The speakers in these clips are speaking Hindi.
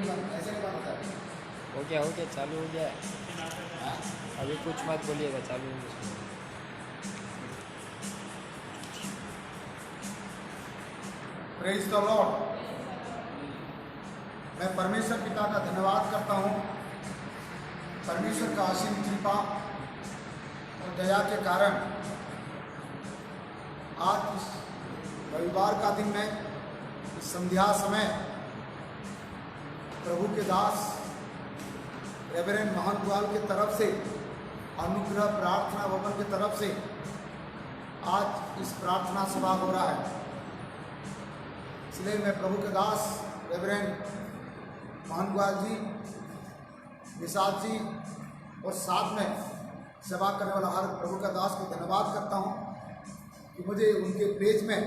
हो गया चालू हो गया। अभी कुछ मत बोलिएगा, चालू हो गया। Praise the Lord. मैं परमेश्वर पिता का धन्यवाद करता हूँ। परमेश्वर का असीम कृपा और दया के कारण आज इस रविवार का दिन में इस संध्या समय प्रभु के दास रेवरेंड मोहन गुआल के तरफ से अनुग्रह प्रार्थना भवन के तरफ से आज इस प्रार्थना सभा हो रहा है। इसलिए मैं प्रभु के दास रेवरेंड मोहन गुआल जी, निषाद जी और साथ में सेवा करने वाला हर प्रभु का दास को धन्यवाद करता हूँ कि मुझे उनके पेज में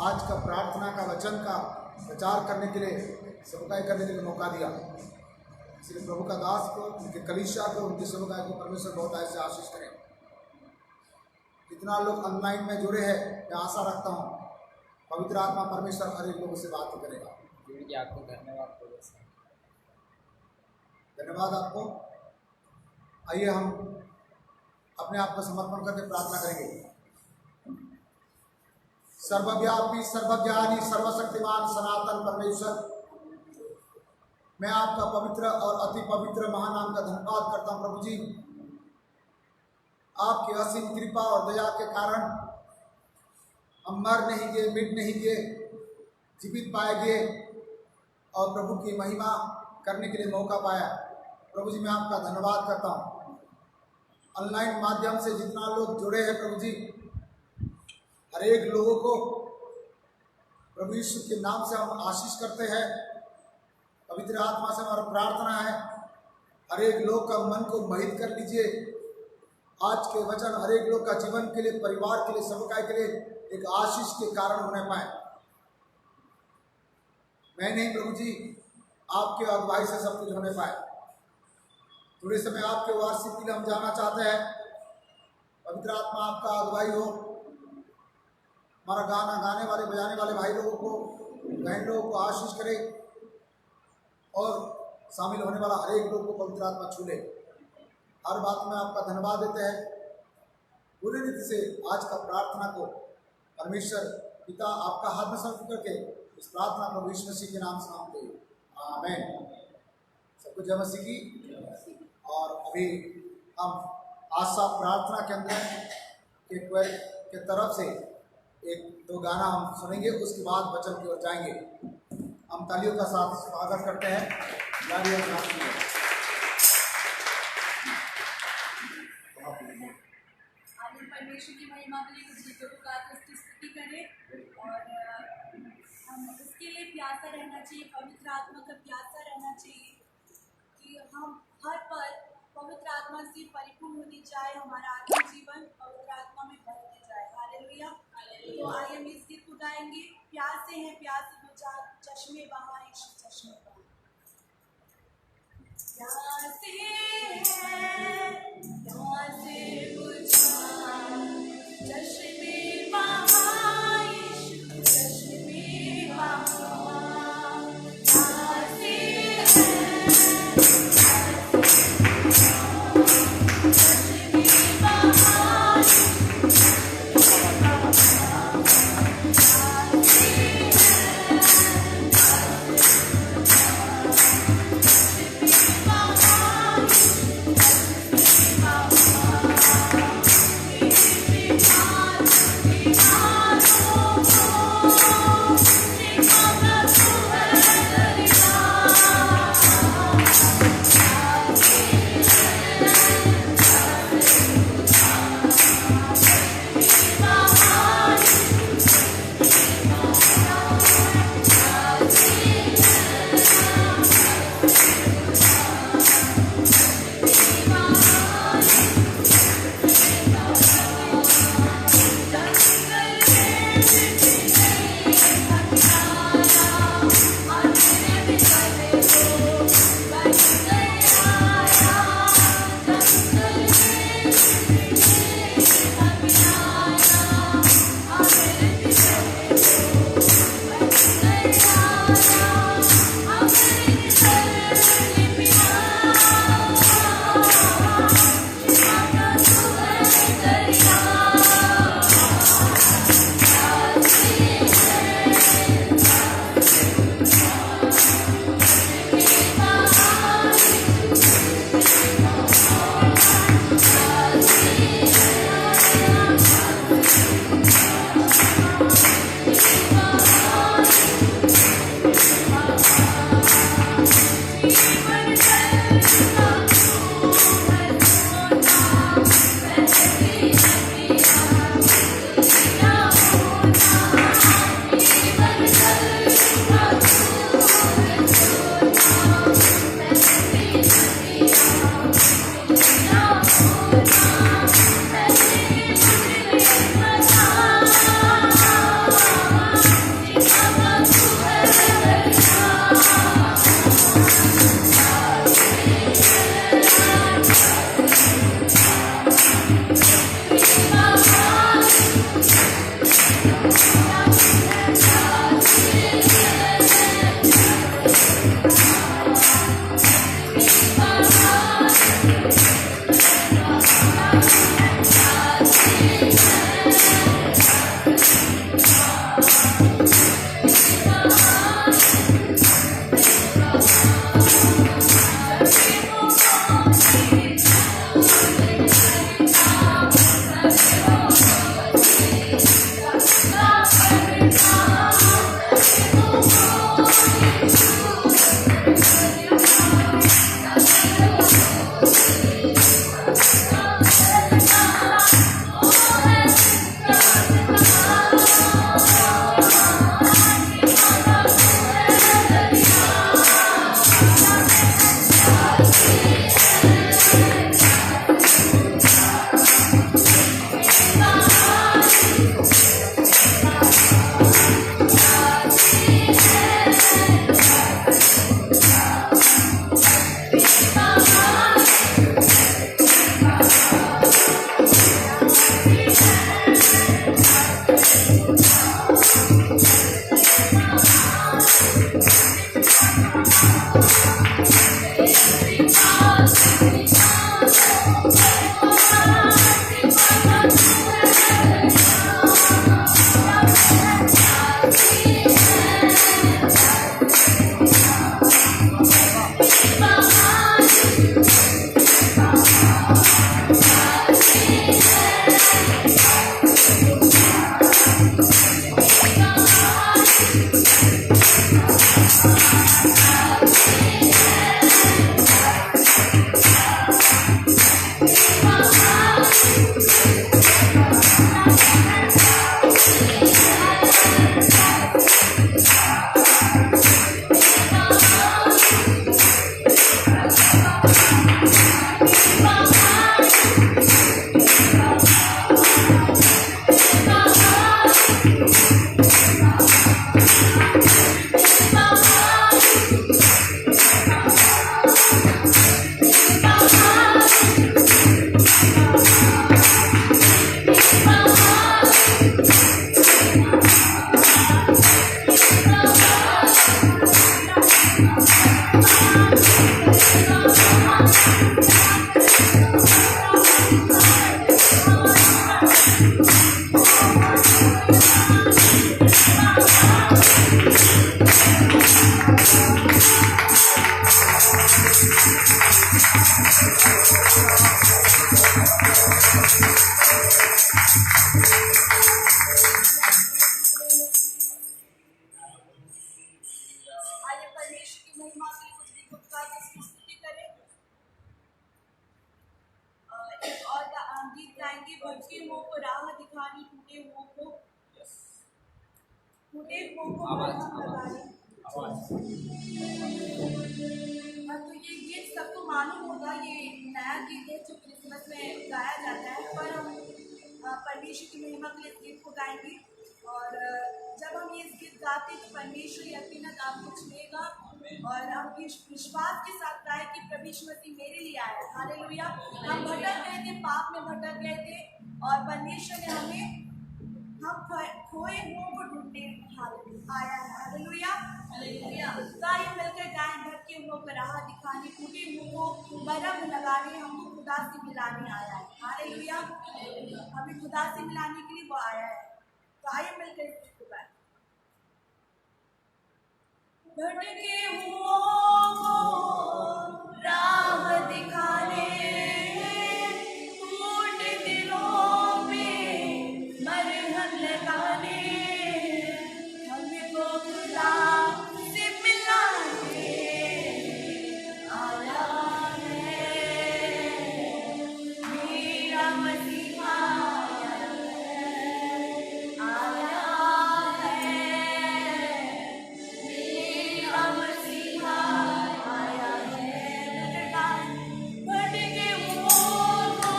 आज का प्रार्थना का वचन का प्रचार करने के लिए, सेवकाई करने के लिए मौका दिया। इसलिए प्रभु का दास को, उनके कलीसिया को, उनकी सेवकाई को परमेश्वर बहुत ऐसे आशीष करें। जितना लोग ऑनलाइन में जुड़े हैं, मैं आशा रखता हूँ पवित्र आत्मा परमेश्वर हर एक लोगों से बात करेगा। आपको धन्यवाद। धन्यवाद आपको। आइए हम अपने आप को समर्पण करके प्रार्थना करेंगे। सर्वव्यापी, सर्वज्ञानी, सर्वशक्तिमान सनातन परमेश्वर, मैं आपका पवित्र और अति पवित्र महानाम का धन्यवाद करता हूँ। प्रभु जी, आपकी असीम कृपा और दया के कारण हम मर नहीं गए, मिट नहीं गए, जीवित पाए गए और प्रभु की महिमा करने के लिए मौका पाया। प्रभु जी, मैं आपका धन्यवाद करता हूँ। ऑनलाइन माध्यम से जितना लोग जुड़े हैं प्रभु जी, हर एक लोगों को प्रभु यीशु के नाम से हम आशीष करते हैं। पवित्र आत्मा से हमारा प्रार्थना है, हर एक लोग का मन को मोहित कर लीजिए। आज के वचन हर एक लोग का जीवन के लिए, परिवार के लिए, समुदाय के लिए एक आशीष के कारण होने पाए। मैं नहीं प्रभु जी, आपके अगुवाई से सब कुछ होने पाए। थोड़े समय आपके वार्षिक के लिए हम जाना चाहते हैं। पवित्र आत्मा आपका अगुवाई हो। हमारा गाना गाने वाले, बजाने वाले भाई लोगों को, बहन लोगों को आशीष करे और शामिल होने वाला हर एक लोग को पवित्र आत्मा छू ले। हर बात में आपका धन्यवाद देते हैं। पूरी रीति से आज का प्रार्थना को परमेश्वर पिता आपका हाथ में समर्पित करके इस प्रार्थना को यीशु मसीह के नाम से मांगते हैं, आमीन। सबको जय मसीह की। और अभी हम आशा प्रार्थना के अंदर के तरफ से एक दो गाना हम सुनेंगे, उसके बाद वचन की ओर जाएंगे। हम तालियों का साथ स्वागत करते हैं। परमेश्वर की महिमा के लिए कुछ गीतों को गाकर उसकी स्तुति करें और हम उसके लिए प्यासा रहना चाहिए, पवित्र आत्मा का प्यासा रहना चाहिए कि हम हर पल पवित्र आत्मा से परिपूर्ण होते जाए, हमारा आत्मिक जीवन पवित्र आत्मा में बढ़ते जाए। हालेलुया। तो आइए हम इस गीत को गाएंगे। प्यासे हैं, प्यासे बुझा, चश्मे बहा, यीशु चश्मे बहा। प्यासे हैं, प्यासे बुझा, चश्मे बहा, यीशु चश्मे बहा। प्यासे हैं भटके हुओं को राह दिखानी, टूटे हुओं को आवाज लगानी। तो ये गीत सबको मालूम होगा, ये नया गीत है जो क्रिसमस में गाया जाता है, पर हम परमेश्वर की महिमा के लिए इस गीत को गाएंगे। और जब हम ये गीत गाते हैं तो परमेश्वर यकीनन आपको छुएगा, और हम इस विश्वास के साथ गाएं कि प्रभु यीशु मसीह मेरे लिए आया। हालेलुया। हम भटक गए थे, पाप में भटक गए थे, और परमेश्वर ने हमें हम खोए हुओं को ढूंढने आया है। हालेलुया। तो आइए मिलकर गाएं, भटके हुओं को राह दिखाने, टूटे हुओं को मरहम लगाने, हमको खुदा से मिलाने आया है। हालेलुया। हमें खुदा से मिलाने के लिए वो आया है। तो आइए मिलकर इस गीत को गाएं। भटके हुओं को राह दिखाने, टूटे दिलों में मरहम लगाने, हमको खुदा से मिलाने आया है। मेरा मसीहा आया है, मेरा मसीहा आया है। भटके हुओं को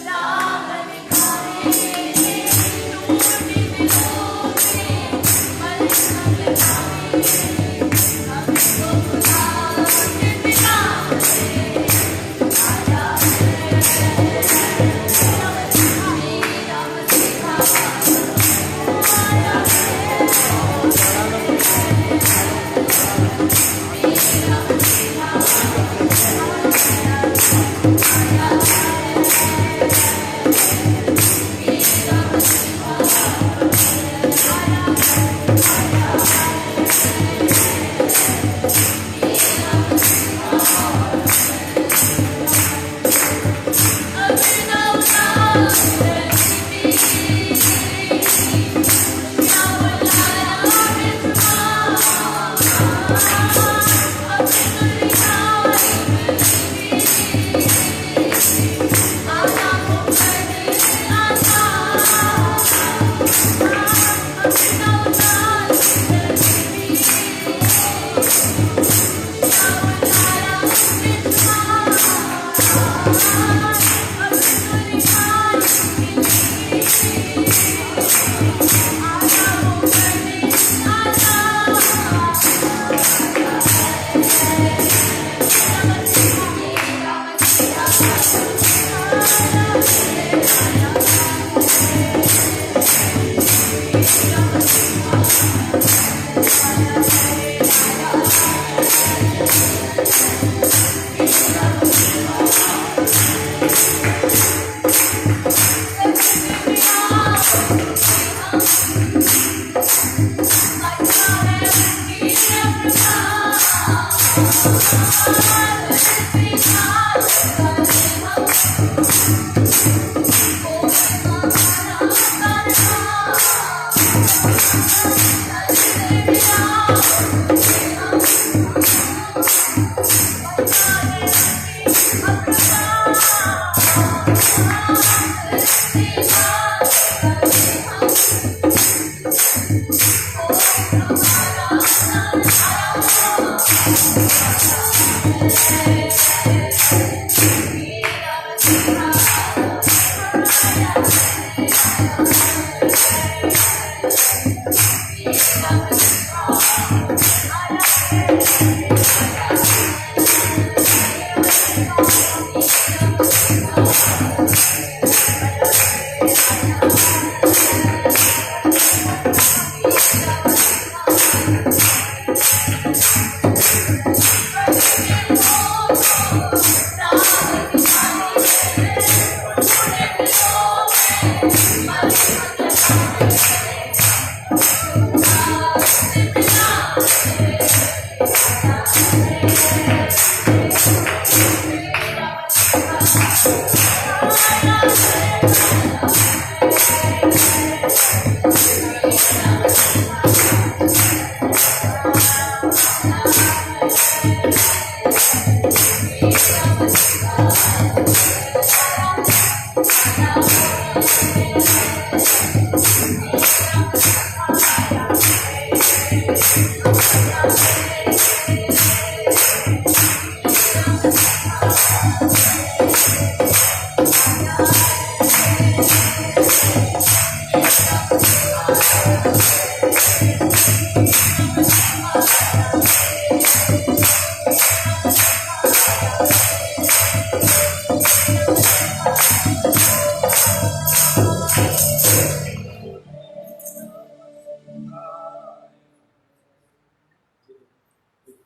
राह दिखाने, टूटे दिलों में मरहम लगाने, हमको खुदा से मिलाने आया है। मेरा मसीहा आया है।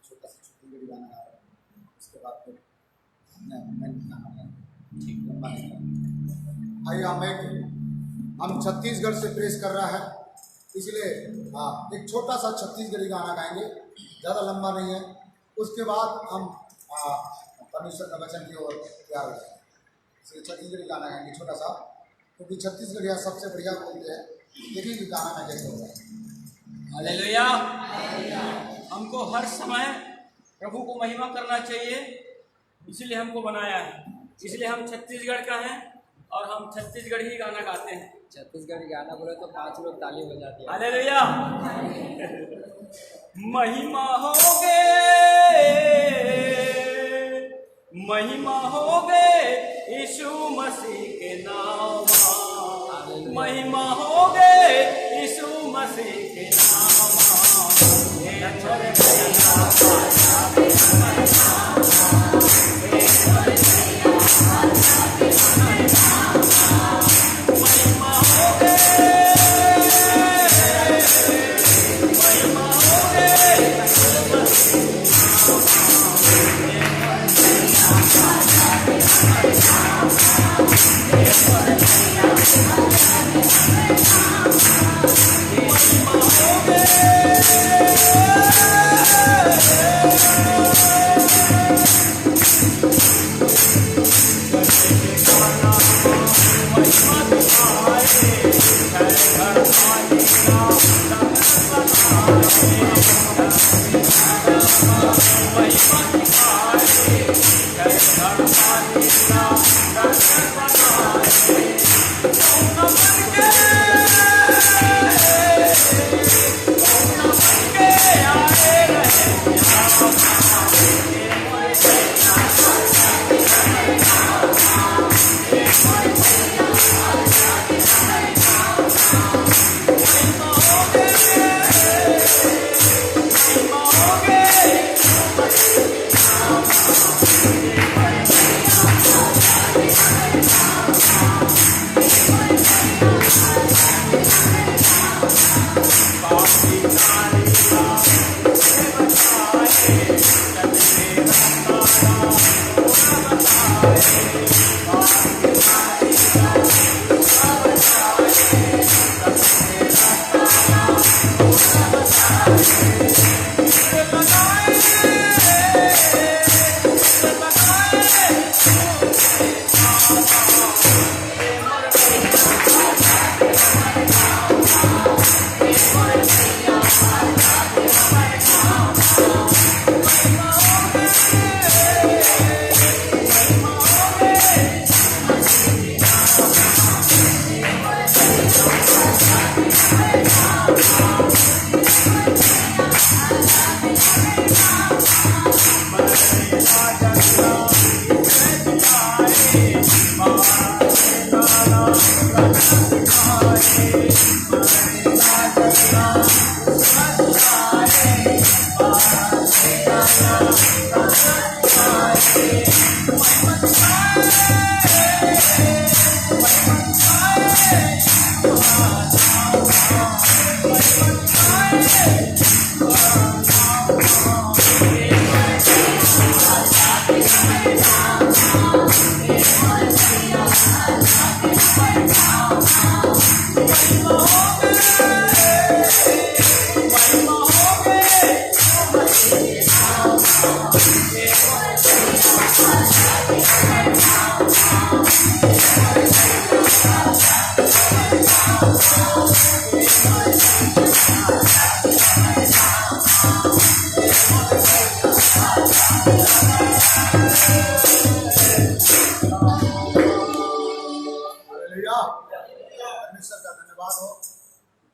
छोटा सा छत्तीसगढ़ी गाना गा रहा हूँ, उसके बाद फिर मैं गाना गाऊंगा। ठीक, लंबा नहीं गाऊंगा। आइए हम छत्तीसगढ़ से प्रेस कर रहा है, इसलिए हाँ एक छोटा सा छत्तीसगढ़ी गाना गाएंगे, ज़्यादा लंबा नहीं है। उसके बाद हम परमेश्वर का वचन की ओर तैयार हो जाएंगे। इसलिए छत्तीसगढ़ी गाना गाएंगे छोटा सा, क्योंकि छत्तीसगढ़िया सबसे बढ़िया बोलते हैं। देखिए कि गाना में कैसे होगा। हालेलुया। हमको हर समय प्रभु को महिमा करना चाहिए, इसलिए हमको बनाया है, इसलिए हम छत्तीसगढ़ का हैं और हम छत्तीसगढ़ी ही गाना गाते हैं। छत्तीसगढ़ी गाना बोले तो 5 लोग ताली बजाते हैं। हालेलुया। महिमा होगे, महिमा होगे यीशु मसीह के नाम, महिमा होगे यीशु मसीह के नाम।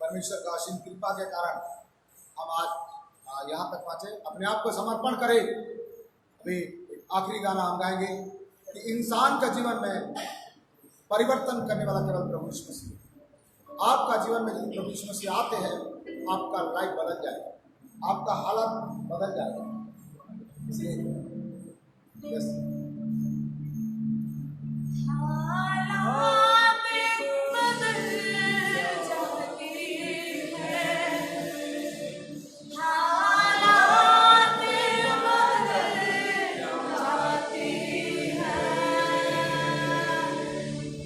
परमेश्वर का असीम कृपा के कारण हम आज यहाँ तक पहुँचे, अपने आप को समर्पण करें। अभी एक आखिरी गाना हम गाएंगे कि इंसान का जीवन में परिवर्तन करने वाला केवल प्रभु यीशु मसीह। आपका जीवन में यदि प्रभु यीशु मसीह आते हैं, आपका लाइफ बदल जाएगा, आपका हालत बदल जाएगा। इसलिए यस हालात बदल जाते हैं, हालात बदल जाते हैं।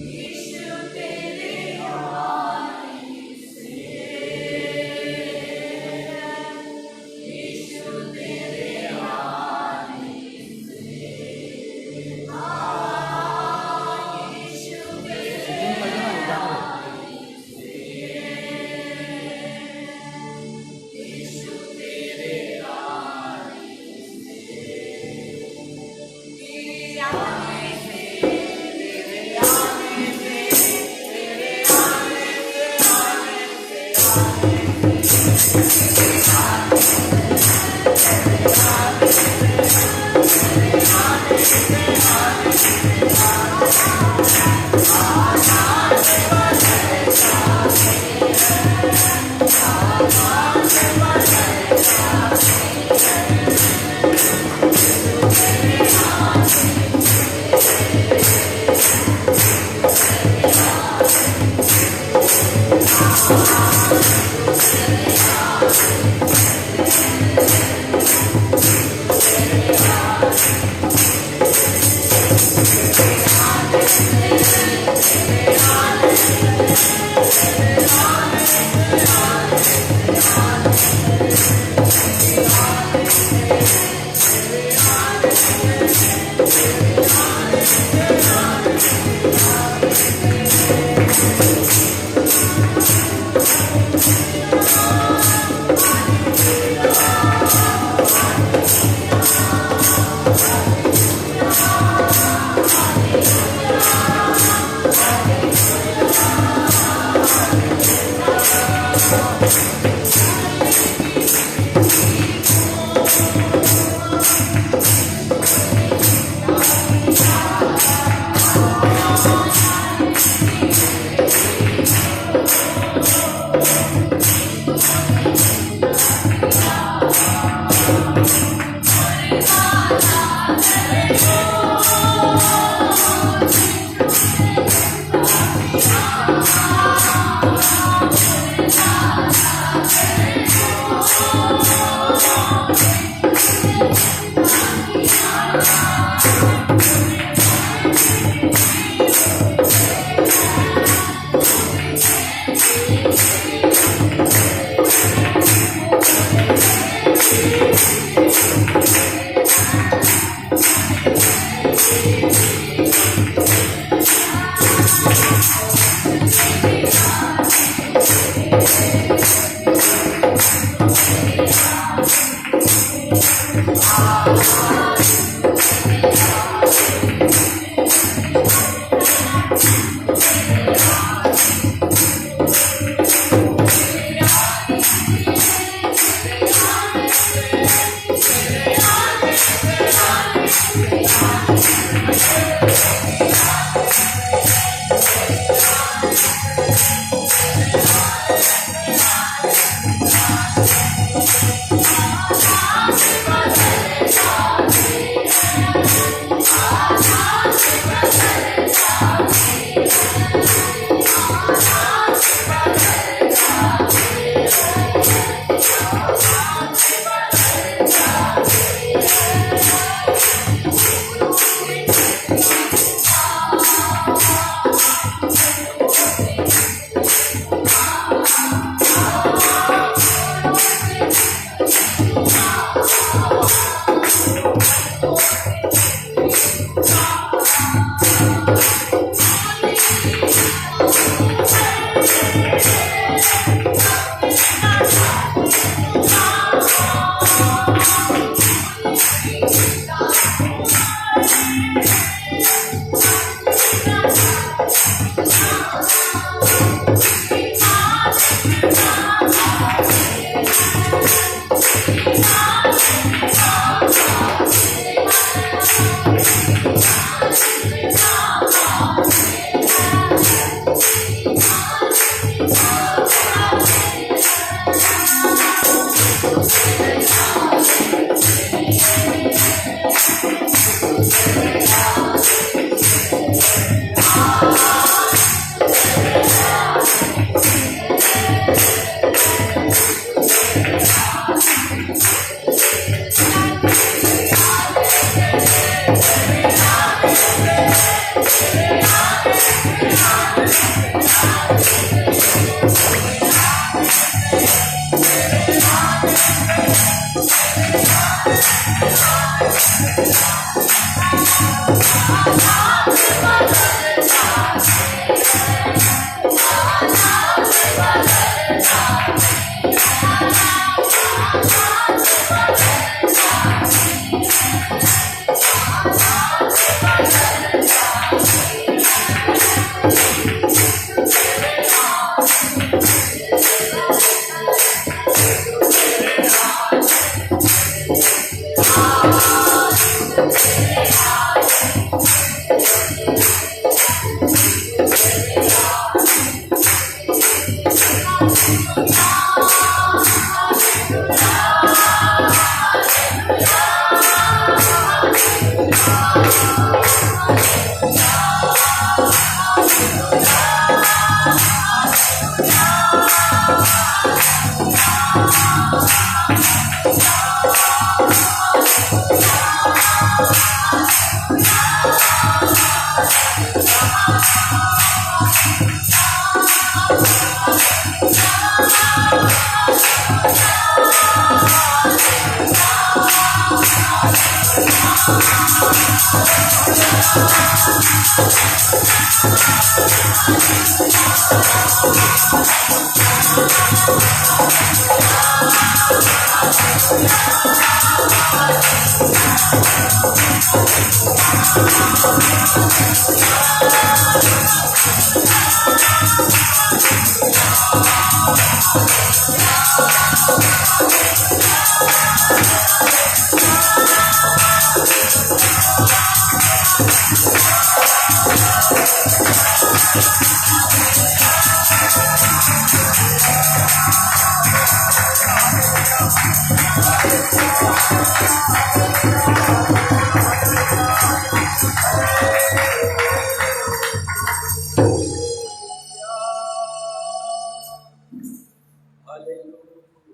यीशु तेरे आने से, यीशु तेरे आने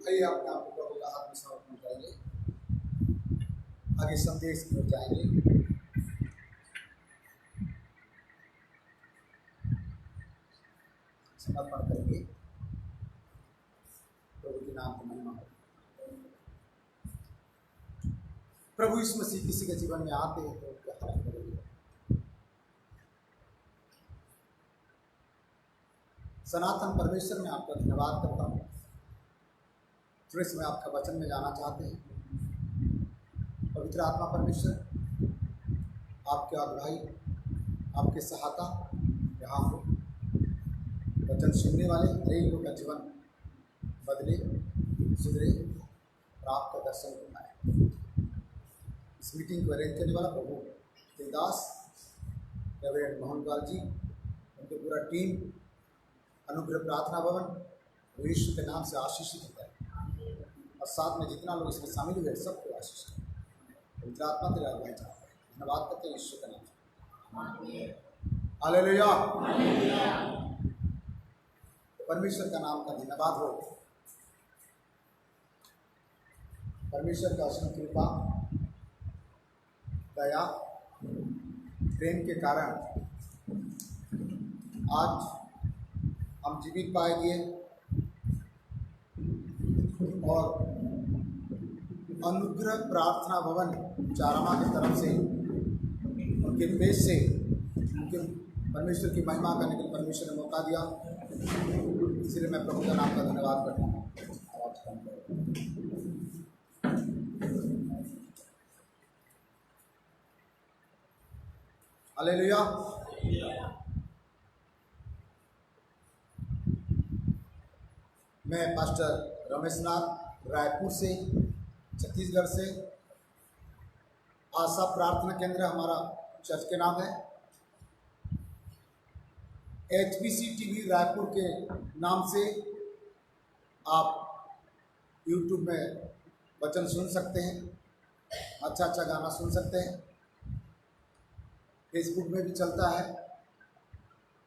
आइए अपने आप को प्रभु का हाथ में समर्पण करेंगे, आगे संदेश की ओर जाएंगे। समर्पण करेंगे, प्रभु के नाम को महिमा हो। प्रभु यीशु मसीह किसी के जीवन में आते हैं तो उनका हाथ करेंगे। सनातन परमेश्वर में आपका धन्यवाद करता हूँ। थोड़े समय आपका वचन में जाना चाहते हैं। पवित्र आत्मा परमेश्वर आपके अगुवाई, आपके सहायता यहाँ हो। वचन सुनने वाले कई लोगों का जीवन बदले, सुधरे और आपका दर्शन हो पाए। इस मीटिंग को अरेंज करने वाला प्रभु के दास रेवरेंड मोहनलाल जी, उनके पूरा टीम, अनुग्रह प्रार्थना भवन यीशु के नाम से आशीषित होता है और साथ में जितना लोग इसमें शामिल हुए सबको आशीष करें। पवित्र आत्मा तेरा अगुवाई चाहता है। धन्यवाद करते हैं यीशु के नाम से। हालेलुया। परमेश्वर का नाम का धन्यवाद हो। परमेश्वर का असीम कृपा, दया, प्रेम के कारण आज हम जीवित पाए गए और अनुग्रह प्रार्थना भवन चारामा की तरफ से उनके पेश से उनके परमेश्वर की महिमा करने के लिए परमेश्वर ने मौका दिया। इसलिए मैं प्रभु का नाम का धन्यवाद करता हूँ। हालेलुया। मैं पास्टर रमेश नाथ रायपुर से, छत्तीसगढ़ से। आशा प्रार्थना केंद्र हमारा चर्च के नाम है। HBC TV रायपुर के नाम से आप YouTube में वचन सुन सकते हैं, अच्छा अच्छा गाना सुन सकते हैं। फेसबुक में भी चलता है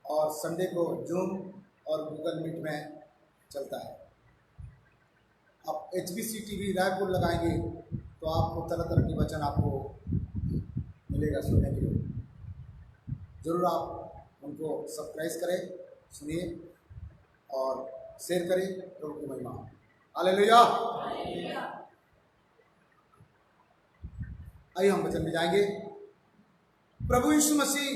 और संडे को जूम और गूगल मीट में चलता है। आप HBC TV रायपुर लगाएंगे तो आपको तरह तरह के वचन आपको मिलेगा सुनने के लिए। ज़रूर आप उनको सब्सक्राइब करें, सुनिए और शेयर करें। प्रभु की महिमा। हालेलुया। आइए हम वचन में जाएंगे। प्रभु यीशु मसीह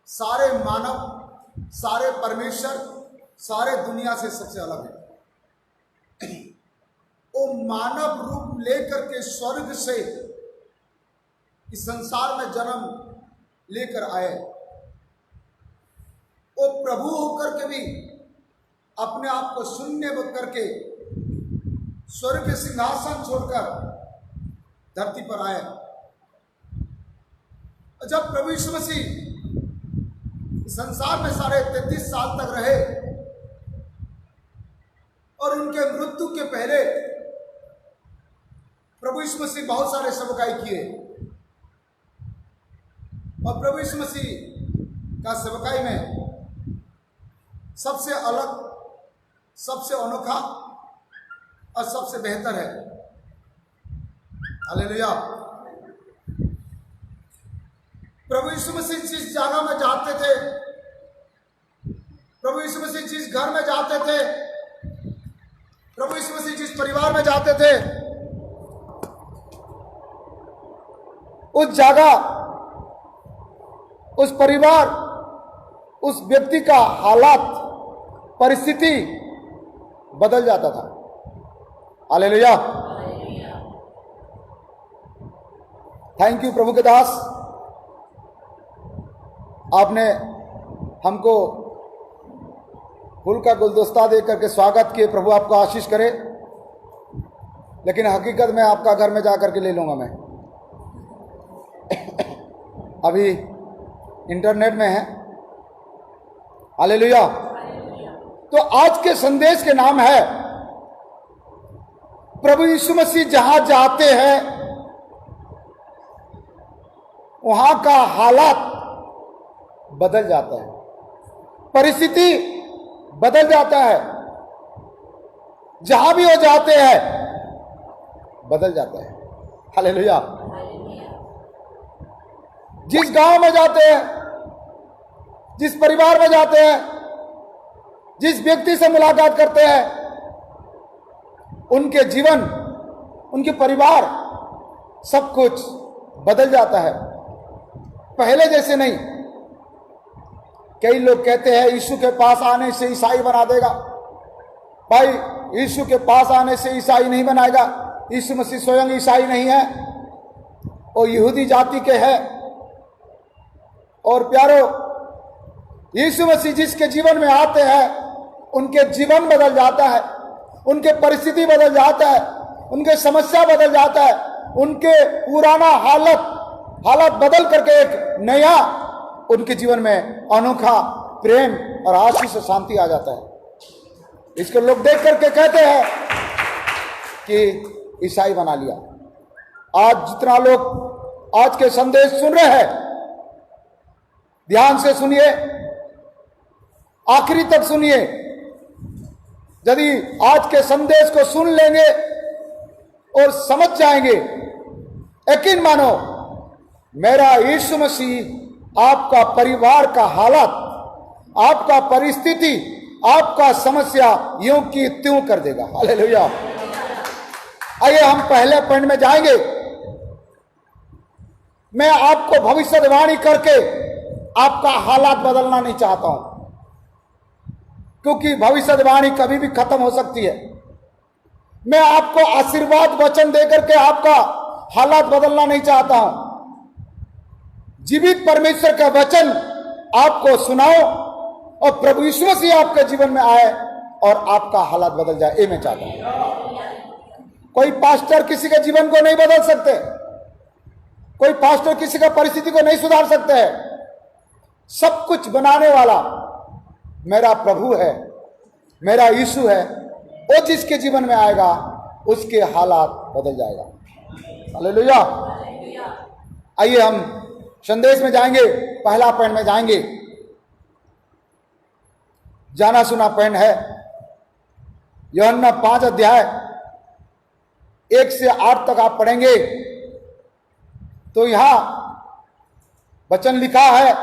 सारे मानव, सारे परमेश्वर, सारे दुनिया से सबसे अलग है। वो मानव रूप लेकर के स्वर्ग से इस संसार में जन्म लेकर आए। वो प्रभु होकर के भी अपने आप को शून्य करके स्वर्ग के सिंहासन छोड़कर धरती पर आए। जब प्रभु यीशु मसीह संसार में 33.5 साल तक रहे और उनके मृत्यु के पहले प्रभु यीशु मसीह बहुत सारे सेवकाई किए और प्रभु यीशु मसीह का सेवकाई में सबसे अलग, सबसे अनोखा और सबसे बेहतर है। हालेलुया। प्रभु यीशु मसीह जिस जगह में जाते थे, प्रभु यीशु मसीह जिस घर में जाते थे, प्रभु यीशु मसीह जिस परिवार में जाते थे, उस जगह, उस परिवार, उस व्यक्ति का हालात, परिस्थिति बदल जाता था। हालेलुया। थैंक यू प्रभु के दास, आपने हमको फूल का गुलदस्ता दे करके स्वागत किए। प्रभु आपको आशीष करे। लेकिन हकीकत में आपका घर में जाकर के ले लूँगा मैं। अभी इंटरनेट में है। हालेलुया। तो आज के संदेश के नाम है प्रभु यीशु मसीह जहां जाते हैं वहां का हालात बदल जाता है, परिस्थिति बदल जाता है। जहां भी वो जाते हैं बदल जाता है। हालेलुया। जिस गांव में जाते हैं, जिस परिवार में जाते हैं, जिस व्यक्ति से मुलाकात करते हैं, उनके जीवन, उनके परिवार, सब कुछ बदल जाता है। पहले जैसे नहीं। कई लोग कहते हैं यीशु के पास आने से ईसाई बना देगा। भाई, यीशु के पास आने से ईसाई नहीं बनाएगा। यीशु मसीह स्वयं ईसाई नहीं है, वो यहूदी जाति के हैं। और प्यारो, यीशु मसीह जिसके जीवन में आते हैं उनके जीवन बदल जाता है, उनके परिस्थिति बदल जाता है, उनके समस्या बदल जाता है, उनके पुराना हालत बदल करके एक नया उनके जीवन में अनोखा प्रेम और आशीष और शांति आ जाता है। इसको लोग देख करके कहते हैं कि ईसाई बना लिया। आज जितना लोग आज के संदेश सुन रहे हैं, ध्यान से सुनिए, आखिरी तक सुनिए। यदि आज के संदेश को सुन लेंगे और समझ जाएंगे, यकीन मानो, मेरा यीशु मसीह आपका परिवार का हालत, आपका परिस्थिति, आपका समस्या यूं की त्यों कर देगा। हालेलुया। आइए हम पहले पॉइंट में जाएंगे। मैं आपको भविष्यवाणी करके आपका हालात बदलना नहीं चाहता हूं, क्योंकि भविष्यवाणी कभी भी खत्म हो सकती है। मैं आपको आशीर्वाद वचन देकर के आपका हालात बदलना नहीं चाहता हूं। जीवित परमेश्वर का वचन आपको सुनाओ और प्रभु यीशु मसीह आपके जीवन में आए और आपका हालात बदल जाए, ये मैं चाहता हूं। कोई पास्टर किसी के जीवन को नहीं बदल सकते, कोई पास्टर किसी का परिस्थिति को नहीं सुधार सकते हैं। सब कुछ बनाने वाला मेरा प्रभु है, मेरा यीशु है, वो जिसके जीवन में आएगा उसके हालात बदल जाएगा। हालेलुया। आइए हम संदेश में जाएंगे, पहला पॉइंट में जाएंगे। जाना सुना पॉइंट है यूहन्ना 5 अध्याय 1 से 8 तक आप पढ़ेंगे तो यहां वचन लिखा है,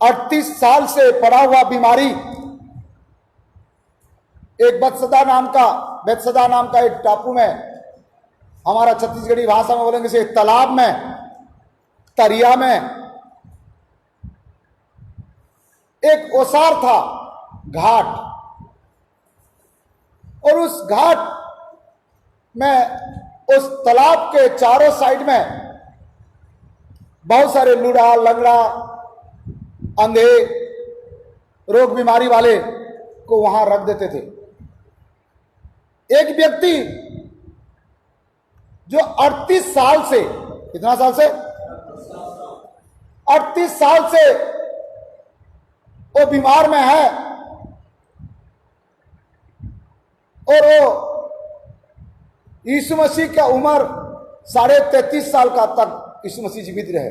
38 साल से पड़ा हुआ बीमारी एक बेतसदा नाम का एक टापू में, हमारा छत्तीसगढ़ी भाषा में बोलेंगे से तालाब में, तरिया में एक ओसार था, घाट, और उस घाट में, उस तालाब के चारों साइड में बहुत सारे लूड़ा लंगड़ा अंधे रोग बीमारी वाले को वहां रख देते थे। एक व्यक्ति जो 38 साल से, कितना साल से, 38 साल से वो बीमार में है, और वो यीशु मसीह का उम्र 33.5 साल का तक यीशु मसीह जीवित रहे।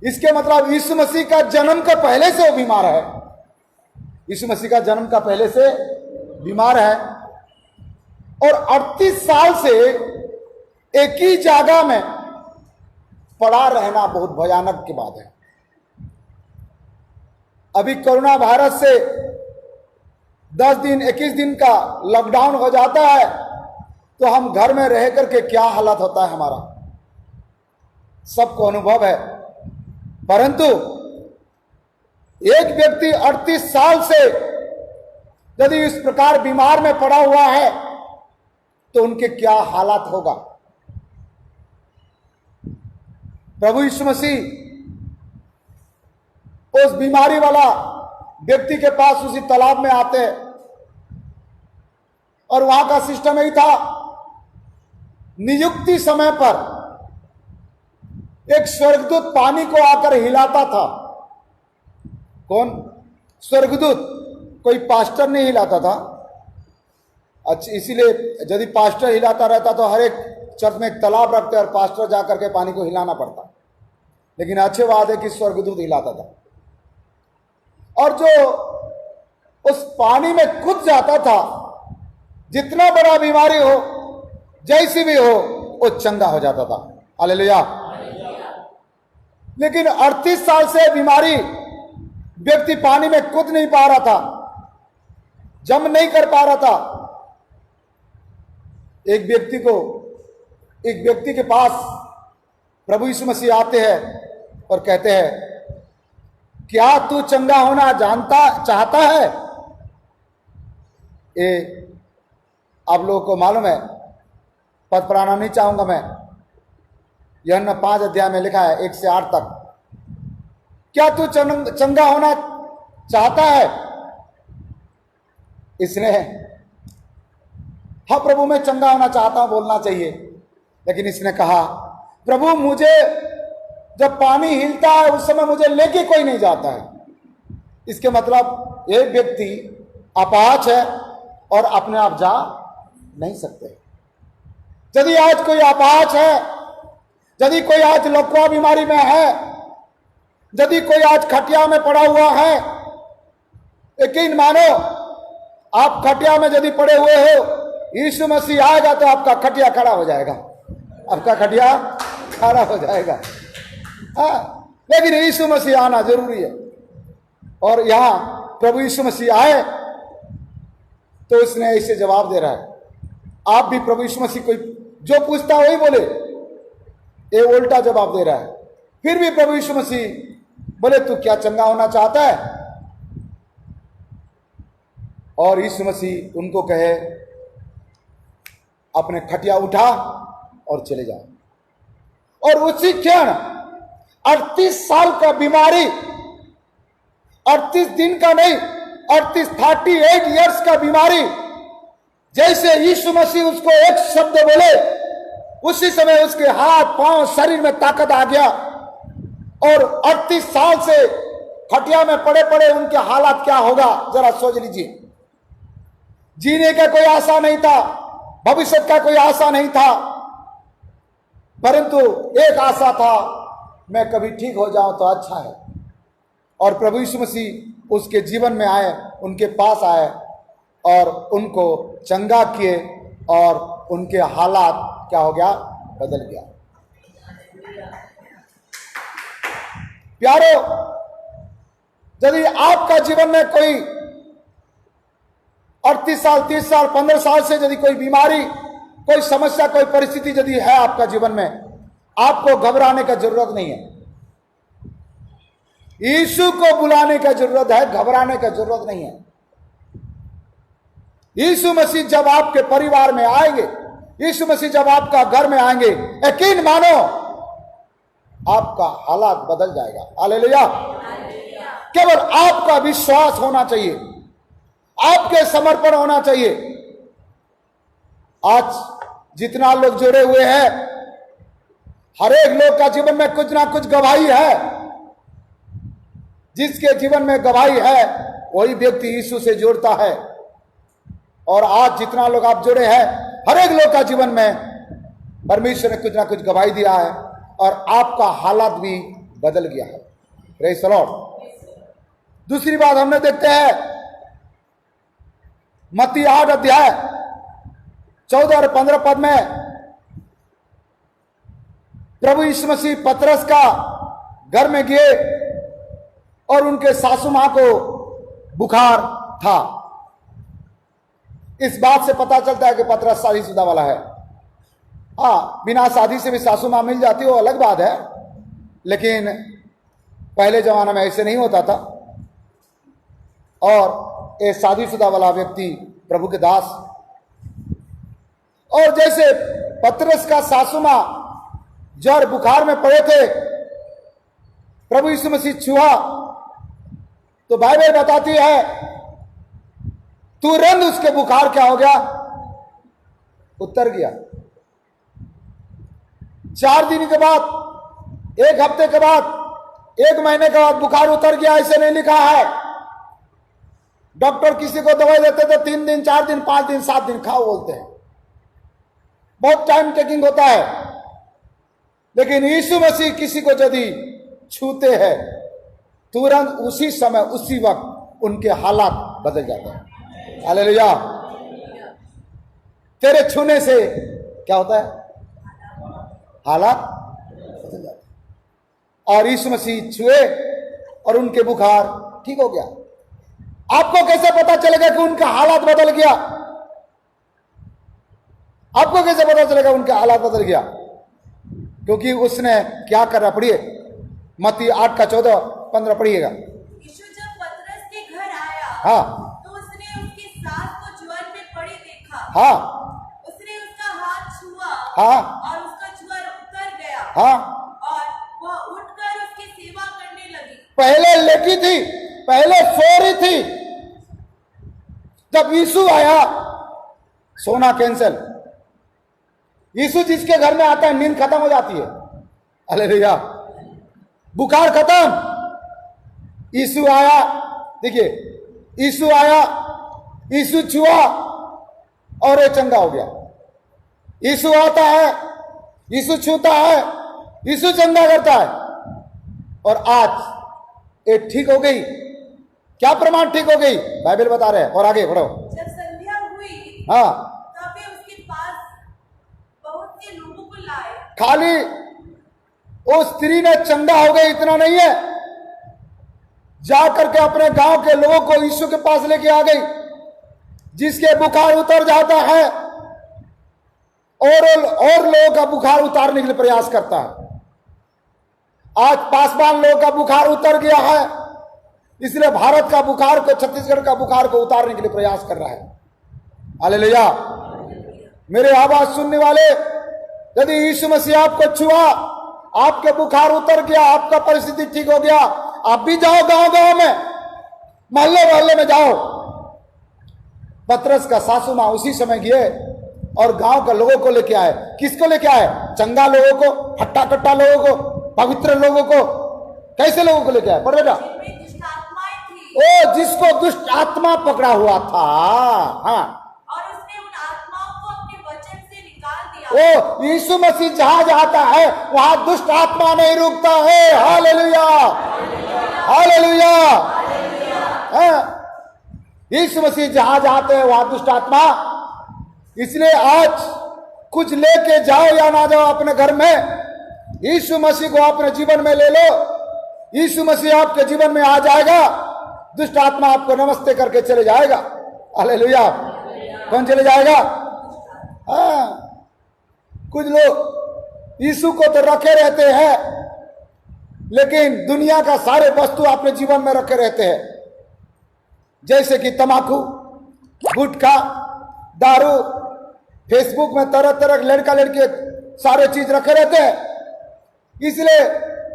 इसके मतलब यीशु मसीह का जन्म का पहले से वो बीमार है, यीशु मसीह का जन्म का पहले से बीमार है, और 38 साल से एक ही जगह में पड़ा रहना बहुत भयानक की बात है। अभी कोरोना वायरस से 10 दिन 21 दिन का लॉकडाउन हो जाता है तो हम घर में रह करके क्या हालत होता है हमारा, सबको अनुभव है। परंतु एक व्यक्ति 38 साल से यदि इस प्रकार बीमार में पड़ा हुआ है तो उनके क्या हालात होगा। प्रभु यीशु मसीह उस बीमारी वाला व्यक्ति के पास उसी तालाब में आते हैं, और वहां का सिस्टम यही था, नियुक्ति समय पर एक स्वर्गदूत पानी को आकर हिलाता था। कौन? स्वर्गदूत, कोई पास्टर नहीं हिलाता था। अच्छा, इसीलिए यदि पास्टर हिलाता रहता तो हर एक चर्च में एक तालाब रखते और पास्टर जाकर के पानी को हिलाना पड़ता, लेकिन अच्छे बात है कि स्वर्गदूत हिलाता था। और जो उस पानी में कूद जाता था, जितना बड़ा बीमारी हो, जैसी भी हो, वो चंगा हो जाता था। हालेलुया। लेकिन 38 साल से बीमारी व्यक्ति पानी में कूद नहीं पा रहा था, जंप नहीं कर पा रहा था। एक व्यक्ति के पास प्रभु यीशु मसीह आते हैं और कहते हैं, क्या तू चंगा होना चाहता है? ये आप लोगों को मालूम है, पद पढ़ाना नहीं चाहूंगा मैं। यूहन्ना 5 अध्याय में लिखा है 1 से 8 तक, क्या तू चंगा होना चाहता है? इसने हाँ प्रभु मैं चंगा होना चाहता हूं बोलना चाहिए, लेकिन इसने कहा, प्रभु मुझे जब पानी हिलता है उस समय मुझे लेके कोई नहीं जाता है। इसके मतलब एक व्यक्ति अपाहज है और अपने आप जा नहीं सकते। यदि आज कोई अपाहज है, यदि कोई आज लकवा बीमारी में है, यदि कोई आज खटिया में पड़ा हुआ है, यकीन मानो आप खटिया में यदि पड़े हुए हो, यीशु मसीह आएगा तो आपका खटिया खड़ा हो जाएगा, आपका खटिया खड़ा हो जाएगा। लेकिन यीशु मसीह आना जरूरी है। और यहां प्रभु यीशु मसीह आए तो उसने ऐसे जवाब दे रहा है। आप भी प्रभु यीशु मसीह कोई जो पूछता है वही बोले, ये उल्टा जवाब दे रहा है। फिर भी प्रभु यीशु मसीह बोले, तू क्या चंगा होना चाहता है? और यीशु मसीह उनको कहे, अपने खटिया उठा और चले जाओ। और उसी क्षण 38 साल का बीमारी, 38 दिन का नहीं, 38 इयर्स का बीमारी, जैसे यीशु मसीह उसको एक शब्द बोले, उसी समय उसके हाथ पांव शरीर में ताकत आ गया। और 38 साल से खटिया में पड़े पड़े उनके हालात क्या होगा जरा सोच लीजिए। जीने का कोई आशा नहीं था, भविष्य का कोई आशा नहीं था, परंतु एक आशा था, मैं कभी ठीक हो जाऊं तो अच्छा है। और प्रभु यीशु मसीह उसके जीवन में आए, उनके पास आए और उनको चंगा किए और उनके हालात क्या हो गया, बदल गया। प्यारो, यदि आपका जीवन में कोई 38 साल, 30 साल, 15 साल से यदि कोई बीमारी, कोई समस्या, कोई परिस्थिति यदि है आपका जीवन में, आपको घबराने का जरूरत नहीं है। यीशु को बुलाने का जरूरत है, घबराने का जरूरत नहीं है। यीशु मसीह जब आपके परिवार में आएंगे, यीशु मसीह जब आपका घर में आएंगे, यकीन मानो आपका हालात बदल जाएगा। हालेलुया। केवल आपका विश्वास होना चाहिए, आपके समर्पण होना चाहिए। आज जितना लोग जुड़े हुए हैं, हर एक लोग का जीवन में कुछ ना कुछ गवाही है। जिसके जीवन में गवाही है वही व्यक्ति यीशु से जुड़ता है। और आज जितना लोग आप जुड़े हैं, हर एक लोग का जीवन में परमेश्वर ने कुछ ना कुछ गवाही दिया है और आपका हालात भी बदल गया है। Praise the Lord. दूसरी बात हमने देखते हैं, मत्ती 8 अध्याय 14 और 15 पद में प्रभु यीशु मसीह पतरस का घर में गए और उनके सासू मां को बुखार था। इस बात से पता चलता है कि पतरस शादीशुदा वाला है। हाँ, बिना शादी से भी सासू मां मिल जाती हो अलग बात है, लेकिन पहले जमाना में ऐसे नहीं होता था। और ये शादीशुदा वाला व्यक्ति प्रभु के दास, और जैसे पतरस का सासू मां जड़ बुखार में पड़े थे, प्रभु यीशु मसीह छुआ तो बाइबल बताती है तुरंत उसके बुखार क्या हो गया, उतर गया। 4 दिन के बाद, 1 हफ्ते के बाद, 1 महीने के बाद बुखार उतर गया, ऐसे नहीं लिखा है। डॉक्टर किसी को दवाई देते तो 3 दिन, 4 दिन, 5 दिन, 7 दिन खाओ बोलते हैं, बहुत टाइम टेकिंग होता है। लेकिन यीशु मसीह किसी को यदि छूते हैं, तुरंत उसी समय, उसी वक्त उनके हालात बदल जाते हैं। हालेलुया। तेरे छूने से क्या होता है, हालात बदल जाते हैं। और यीशु मसीह छुए और उनके बुखार ठीक हो गया। आपको कैसे पता चलेगा कि उनका हालात बदल गया? आपको कैसे पता चलेगा उनका हालात बदल गया? क्योंकि उसने क्या करा, पढ़िए मत्ती 8 का 14-15 पढ़िएगा। यीशु जब पतरस के घर आया, हाँ, तो उसने उसकी सास को ज्वर में पड़ी देखा। हाँ, उसने उसका हाथ छुआ, हाँ, और उसका ज्वर उतर गया, हाँ, और वह उठकर उसकी सेवा करने लगी। पहले लेटी थी, पहले सो रही थी, जब यीशु आया सोना कैंसिल। यीशु जिसके घर में आता है नींद खत्म हो जाती है। हालेलुया। बुखार खत्म। यीशु आया, देखिए यीशु आया, यीशु छुआ और ये चंगा हो गया। यीशु आता है, यीशु छूता है, यीशु चंगा करता है, और आज ये ठीक हो गई। क्या प्रमाण ठीक हो गई? बाइबल बता रहे हैं। और आगे बढ़ो। जब संध्या हुई, हाँ, तब वे उसके पास बहुत से लोगों को लाए। खाली वो स्त्री ने चंगा हो गई इतना नहीं है, जाकर के अपने गांव के लोगों को यीशु के पास लेके आ गई। जिसके बुखार उतर जाता है और लोगों का बुखार उतारने के लिए प्रयास करता है। आज पासवान लोगों का बुखार उतर गया है, इसलिए भारत का बुखार को, छत्तीसगढ़ का बुखार को उतारने के लिए प्रयास कर रहा है। हालेलुया। मेरे आवाज सुनने वाले, यदि यीशु मसीह आपको छुआ, आपके बुखार उतर गया, आपका परिस्थिति ठीक हो गया, आप भी जाओ गांव-गांव में, मोहल्ले-मोहल्ले में जाओ। पतरस का सासू मां उसी समय गए और गांव के लोगों को लेके आए। किसको लेके आए? चंगा लोगों को, हट्टा कट्टा लोगों को, पवित्र लोगों को। कैसे लोगों को लेके आए? पढ़ बेटा। जिनमें दुष्ट आत्माएं थी, ओ, जिसको दुष्ट आत्मा पकड़ा हुआ था, हाँ, वो यीशु मसीह जहां जाता है वहां दुष्ट आत्मा नहीं रुकता है। Hallelujah, hallelujah. यीशु मसीह जहां जाते हैं वहां दुष्ट आत्मा। इसलिए आज कुछ लेके जाओ या ना जाओ अपने घर में, यीशु मसीह को अपने जीवन में ले लो। यीशु मसीह आपके जीवन में आ जाएगा, दुष्ट आत्मा आपको नमस्ते करके चले जाएगा। हालेलुया। कौन चले जाएगा? हाँ, कुछ लोग यीशु को तो रखे रहते हैं, लेकिन दुनिया का सारे वस्तु अपने जीवन में रखे रहते हैं, जैसे कि तंबाकू, गुटखा, दारू, फेसबुक में तरह तरह लड़का लड़के सारे चीज रखे रहते हैं। इसलिए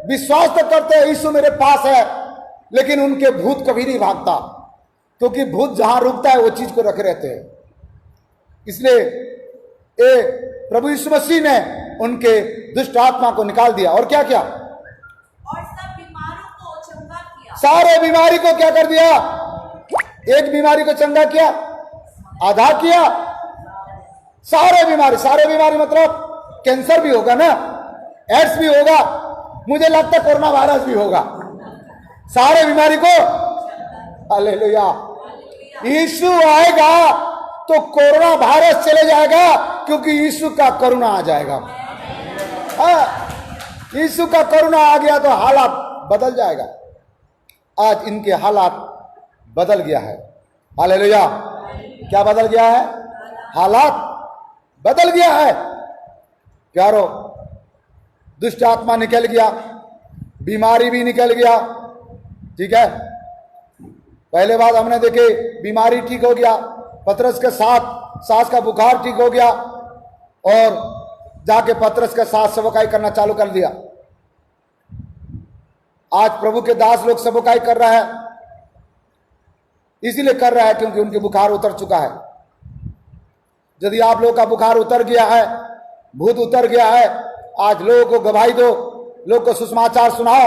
विश्वास तो करते हैं यीशु मेरे पास है, लेकिन उनके भूत कभी नहीं भागता, क्योंकि भूत जहां रुकता है वो चीज को रखे रहते हैं। इसलिए प्रभु यीशु मसीह ने उनके दुष्ट आत्मा को निकाल दिया और क्या किया? और सब बीमारों को चंगा किया। सारे बीमारी को क्या कर दिया? एक बीमारी को चंगा किया, आधा किया। सारे बीमारी मतलब कैंसर भी होगा ना, एड्स भी होगा, मुझे लगता है कोरोना वायरस भी होगा, सारे बीमारी को। हालेलुया। यीशु आएगा तो कोरोना वायरस चले जाएगा, क्योंकि यीशु का करुणा आ जाएगा। यीशु का करुणा आ गया तो हालात बदल जाएगा। आज इनके हालात बदल गया है। हालेलुया। क्या बदल गया है? हालात बदल गया है। प्यारो, दुष्ट आत्मा निकल गया, बीमारी भी निकल गया। ठीक है, पहले बात हमने देखे, बीमारी ठीक हो गया, पतरस के साथ सांस का बुखार ठीक हो गया, और जाके पतरस के साथ सेवकाई करना चालू कर दिया। आज प्रभु के दास लोग सेवकाई कर रहा है, इसीलिए कर रहा है क्योंकि उनके बुखार उतर चुका है। यदि आप लोग का बुखार उतर गया है, भूत उतर गया है, आज लोगों को गवाही दो, लोग को सुसमाचार सुनाओ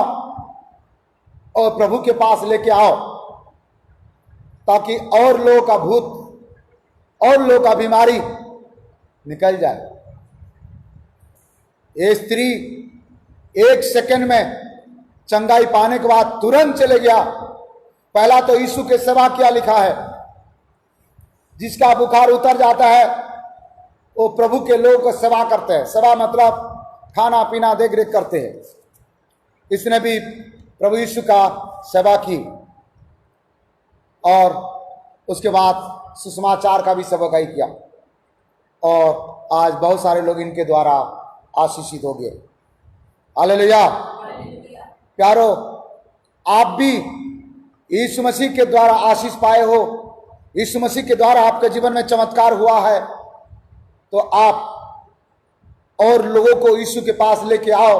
और प्रभु के पास लेके आओ, ताकि और लोगों का भूत और लोगों का बीमारी निकल जाए। ये स्त्री 1 सेकंड में चंगाई पाने के बाद तुरंत चले गया। पहला तो यीशु के सेवा किया लिखा है, जिसका बुखार उतर जाता है वो प्रभु के लोगों को सेवा करते हैं। सेवा मतलब खाना पीना देख रेख करते हैं। इसने भी प्रभु यीशु का सेवा की, और उसके बाद सुसमाचार का भी सेवकाई किया, और आज बहुत सारे लोग इनके द्वारा आशीषित हो गए। हालेलुया। प्यारो, आप भी यीशु मसीह के द्वारा आशीष पाए हो, यीशु मसीह के द्वारा आपके जीवन में चमत्कार हुआ है, तो आप और लोगों को यीशु के पास लेके आओ,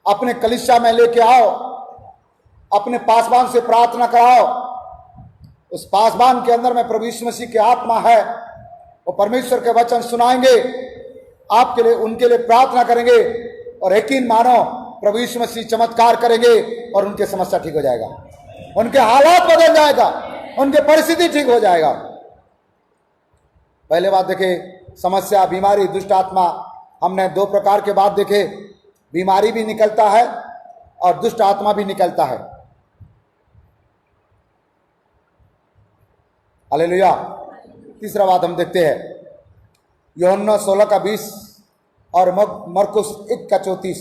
अपने कलीसिया में लेके आओ, अपने पासवान से प्रार्थना कराओ। उस पासवान के अंदर में प्रभु यीशु मसीह की आत्मा है, वो परमेश्वर के वचन सुनाएंगे आपके लिए, उनके लिए प्रार्थना करेंगे, और यकीन मानो प्रभु यीशु मसीह चमत्कार करेंगे और उनकी समस्या ठीक हो जाएगा, उनके हालात बदल जाएगा, उनकी परिस्थिति ठीक हो जाएगा। पहले बात देखे, समस्या, बीमारी, दुष्ट आत्मा। हमने 2 प्रकार के बात देखे, बीमारी भी निकलता है और दुष्ट आत्मा भी निकलता है। हालेलुया। तीसरा बात हम देखते हैं, यूहन्ना 16 का 20 और मरकुस 1 का 34।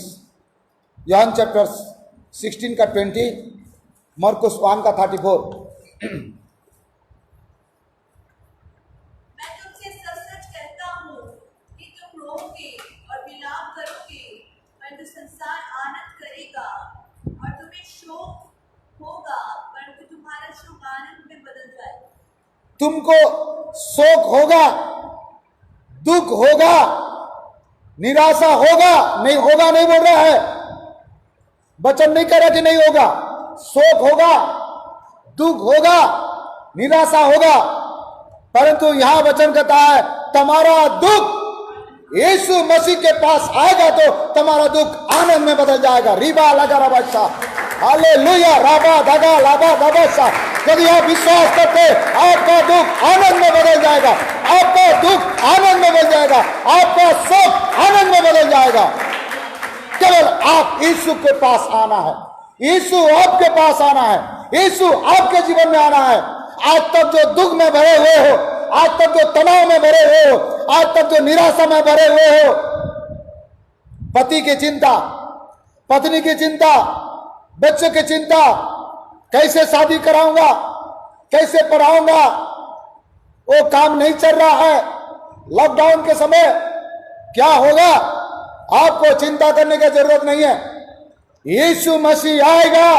यूहन्ना चैप्टर 16 का 20, मरकुस 1 का 34। मैं तुमसे सच-सच कहता हूँ कि तुम रोओगे और विलाप करोगे, परंतु संसार आनंद करेगा, और तुम्हें शोक होगा, परंतु तुम्हारा शोक आनंद में बदल जाएगा। तुमको शोक होगा, दुख होगा, निराशा होगा, नहीं होगा नहीं बोल रहा है, वचन नहीं कह रहा कि नहीं होगा। शोक होगा, दुख होगा, निराशा होगा, परंतु यहां वचन कहता है तुम्हारा दुख यीशु मसीह के पास आएगा तो तुम्हारा दुख आनंद में बदल जाएगा। रिबा लगा रबा, हालेलुया, राबा धगा लाबा दबसा। यदि आप विश्वास करते, आपका दुख आनंद में बदल जाएगा, आपका दुख आनंद में बदल जाएगा। जाएगा, आपका सुख आनंद में बदल जाएगा। केवल आप यीशु के पास आना है, यीशु आपके पास आना है, यीशु आपके जीवन में आना है। आज तक जो दुख में भरे हुए हो, आज तक जो तनाव में भरे हुए हो, आज तक जो निराशा में भरे हुए हो, पति की चिंता, पत्नी की चिंता, बच्चों की चिंता, कैसे शादी कराऊंगा, कैसे पढ़ाऊंगा, वो काम नहीं चल रहा है, लॉकडाउन के समय क्या होगा, आपको चिंता करने की जरूरत नहीं है। यीशु मसीह आएगा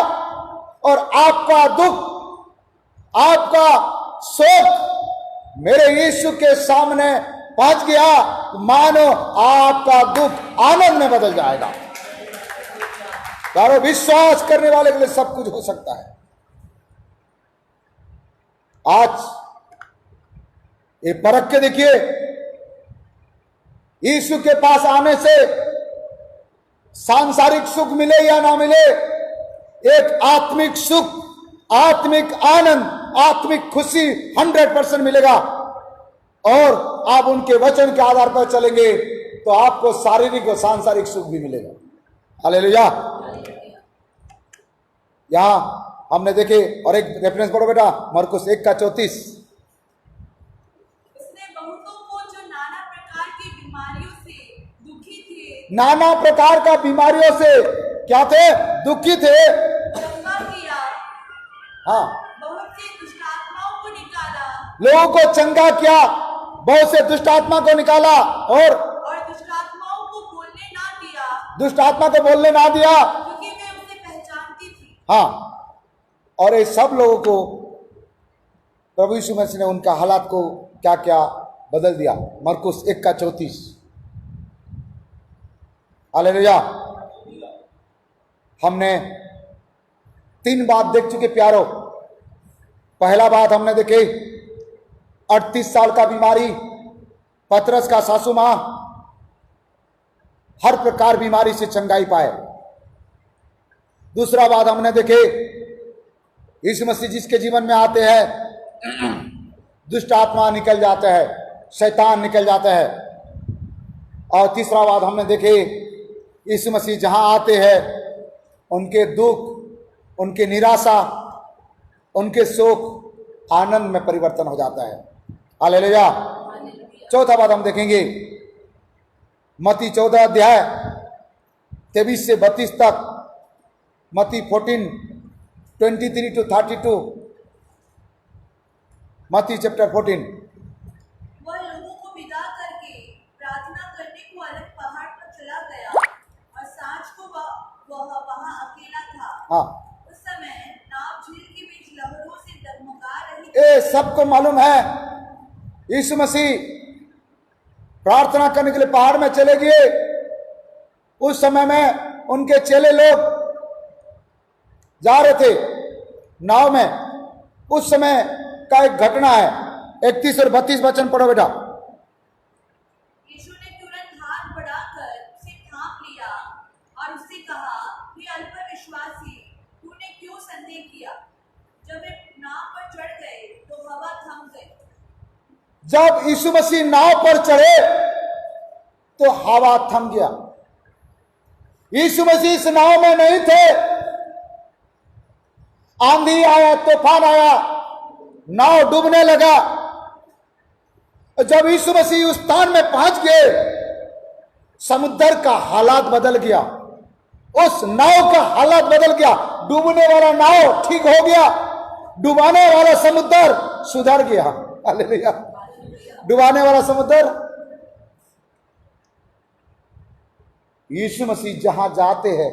और आपका दुख, आपका शोक मेरे यीशु के सामने पहुंच गया, मानो आपका दुख आनंद में बदल जाएगा। यारो, विश्वास करने वाले के लिए सब कुछ हो सकता है। आज ये परख के देखिए, यीशु के पास आने से सांसारिक सुख मिले या ना मिले, एक आत्मिक सुख, आत्मिक आनंद, आत्मिक खुशी 100% मिलेगा। और आप उनके वचन के आधार पर चलेंगे तो आपको शारीरिक और सांसारिक सुख भी मिलेगा। हालेलुया। यहां हमने देखे, और एक रेफरेंस पढ़ो बेटा, मरकुस 1:34। उसने बहुतों को जो नाना प्रकार की बीमारियों से दुखी थे, नाना प्रकार का बीमारियों से क्या थे, दुखी थे, चंगा किया, हाँ, बहुत से दुष्टात्माओं को निकाला, लोगों को चंगा किया, बहुत से दुष्ट आत्मा को निकाला, और दुष्टात्माओं को बोलने ना दिया, दुष्ट आत्मा को बोलने ना दिया, क्योंकि वे उसे पहचानती थी। हाँ। और ये सब लोगों को प्रभु यीशु मसीह ने उनका हालात को क्या क्या बदल दिया। मरकुस 1:34। हालेलुया। हमने 3 बात देख चुके प्यारो। पहला बात हमने देखे, 38 साल का बीमारी, पतरस का सासू मां हर प्रकार बीमारी से चंगाई पाए। दूसरा बात हमने देखे, यीशु मसीह जिसके जीवन में आते हैं दुष्ट आत्मा निकल जाता है, शैतान निकल जाता है। और तीसरा बात हमने देखे, यीशु मसीह जहां आते हैं उनके दुख, उनके निराशा, उनके शोक आनंद में परिवर्तन हो जाता है। हालेलुया। चौथा बात हम देखेंगे, मत्ती 14 अध्याय 23 से 32 तक, मत्ती 14:23 to 32, मत्ती चैप्टर 14। वह लोगों को विदा करके प्रार्थना करने को अलग पहाड़ पर चला गया, और सांझ को वह वहां अकेला था। हाँ, उस समय नाव झील के बीच लहरों से डगमगा रही थी। ये सबको मालूम है, यीशु मसीह प्रार्थना करने के लिए पहाड़ में चले गए। उस समय में उनके चेले लोग जा रहे थे नाव में। उस समय का एक घटना है, 31 और 32 वचन पढ़ो बेटा। यीशु ने तुरंत हाथ बढ़ाकर उसे थाम लिया और उससे कहा, हे अल्पविश्वासी, तूने क्यों संदेह किया? जब वे नाव पर चढ़ गए तो हवा थम गई। जब यीशु मसीह नाव पर चढ़े तो हवा थम गया। यीशु मसीह इस नाव में नहीं थे, आंधी आया, तूफान आया, नाव डूबने लगा। जब यीशु मसीह उस स्थान में पहुंच गए, समुद्र का हालात बदल गया, उस नाव का हालात बदल गया। डूबने वाला नाव ठीक हो गया, डुबाने वाला समुद्र सुधर गया। हालेलुया। डुबाने वाला समुद्र, यीशु मसीह जहां जाते हैं,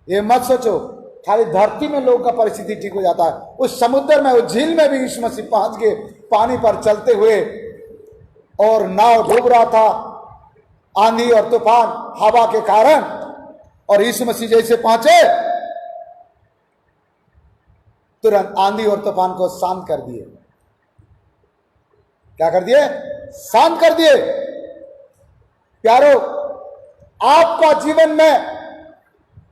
ये मत सोचो खाली धरती में लोगों का परिस्थिति ठीक हो जाता है। उस समुद्र में, उस झील में भी यीशु मसीह पहुंच गए, पानी पर चलते हुए, और नाव डूब रहा था आंधी और तूफान हवा के कारण। और यीशु मसीह जैसे पहुंचे, तुरंत आंधी और तूफान को शांत कर दिए। क्या कर दिए? शांत कर दिए। प्यारो, आपका जीवन में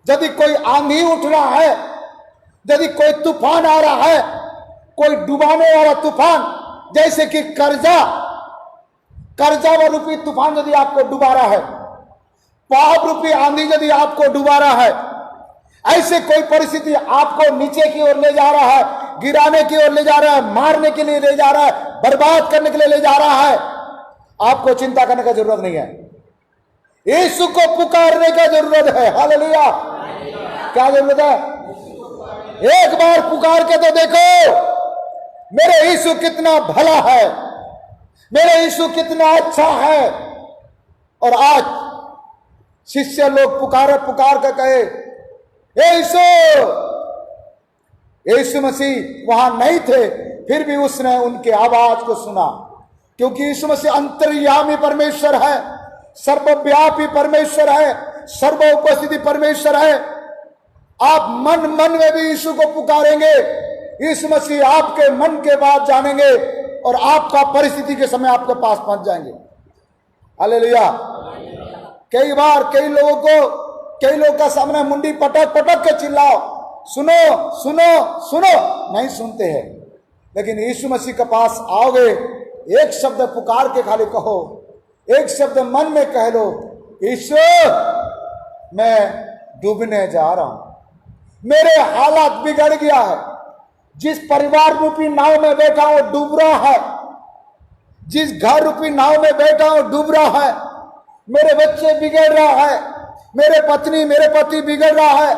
यदि कोई आंधी उठ रहा है, यदि कोई तूफान आ रहा है, कोई डुबाने वाला तूफान, जैसे कि कर्जा कर्जा व रूपी तूफान यदि आपको डुबा रहा है, पाप रूपी आंधी यदि आपको डुबा रहा है, ऐसे कोई परिस्थिति आपको नीचे की ओर ले जा रहा है, गिराने की ओर ले जा रहा है, मारने के लिए ले जा रहा है, बर्बाद करने के लिए ले जा रहा है, आपको चिंता करने की जरूरत नहीं है। यीशु को पुकारने की जरूरत है। हालेलुया। क्या जरूरत है? एक बार पुकार के तो देखो, मेरे यीशु कितना भला है, मेरे यीशु कितना अच्छा है। और आज शिष्य लोग पुकार कर कहे, यीशु, यीशु मसीह वहां नहीं थे, फिर भी उसने उनके आवाज को सुना, क्योंकि यीशु मसीह अंतर्यामी परमेश्वर है, सर्वव्यापी परमेश्वर है, सर्व उपस्थिति परमेश्वर है। आप मन मन में भी यीशु को पुकारेंगे, यीशु मसीह आपके मन के बात जानेंगे और आपका परिस्थिति के समय आपके पास पहुंच जाएंगे। हालेलुया। कई बार कई लोगों का सामने मुंडी पटक पटक के चिल्लाओ, सुनो सुनो सुनो, नहीं सुनते हैं। लेकिन यीशु मसीह के पास आओगे, एक शब्द पुकार के खाली कहो, एक शब्द मन में कह लो, यीशु मैं डूबने जा रहा हूं, मेरे हालात बिगड़ गया है, जिस परिवार रूपी नाव में बैठा हूं डूब रहा है, जिस घर रूपी नाव में बैठा हूं डूब रहा है, मेरे बच्चे बिगड़ रहा है, मेरे पत्नी मेरे पति बिगड़ रहा है,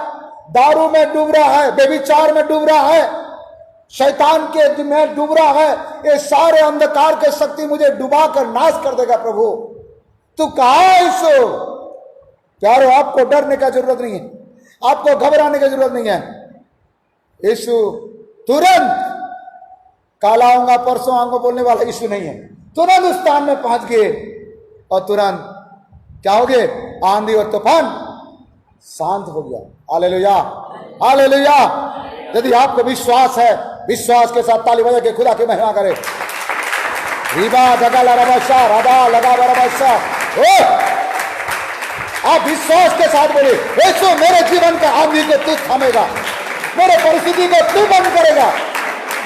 दारू में डूब रहा है, व्यभिचार में डूब रहा है, शैतान के में डूब रहा है, ये सारे अंधकार के शक्ति मुझे डुबा कर नाश कर देगा। प्रभु तू कहाँ है यीशु? प्यारो, आपको डरने का जरूरत नहीं है, आपको घबराने की जरूरत नहीं है। यीशु तुरंत काल आऊंगा परसों आऊंगा बोलने वाला यीशु नहीं है। तुरंत उस स्थान में पहुंच गए और तुरंत क्या हो गए? आंधी और तूफान शांत हो गया। Hallelujah, hallelujah. यदि आपको विश्वास है, विश्वास के साथ ताली बजा के खुदा की महिमा करे। रीबा जगा लगा राधा लगा बराबा। आप विश्वास के साथ बोले, यीशु मेरे जीवन का आंधी को तू थामेगा, मेरे परिस्थिति को तू बंद करेगा।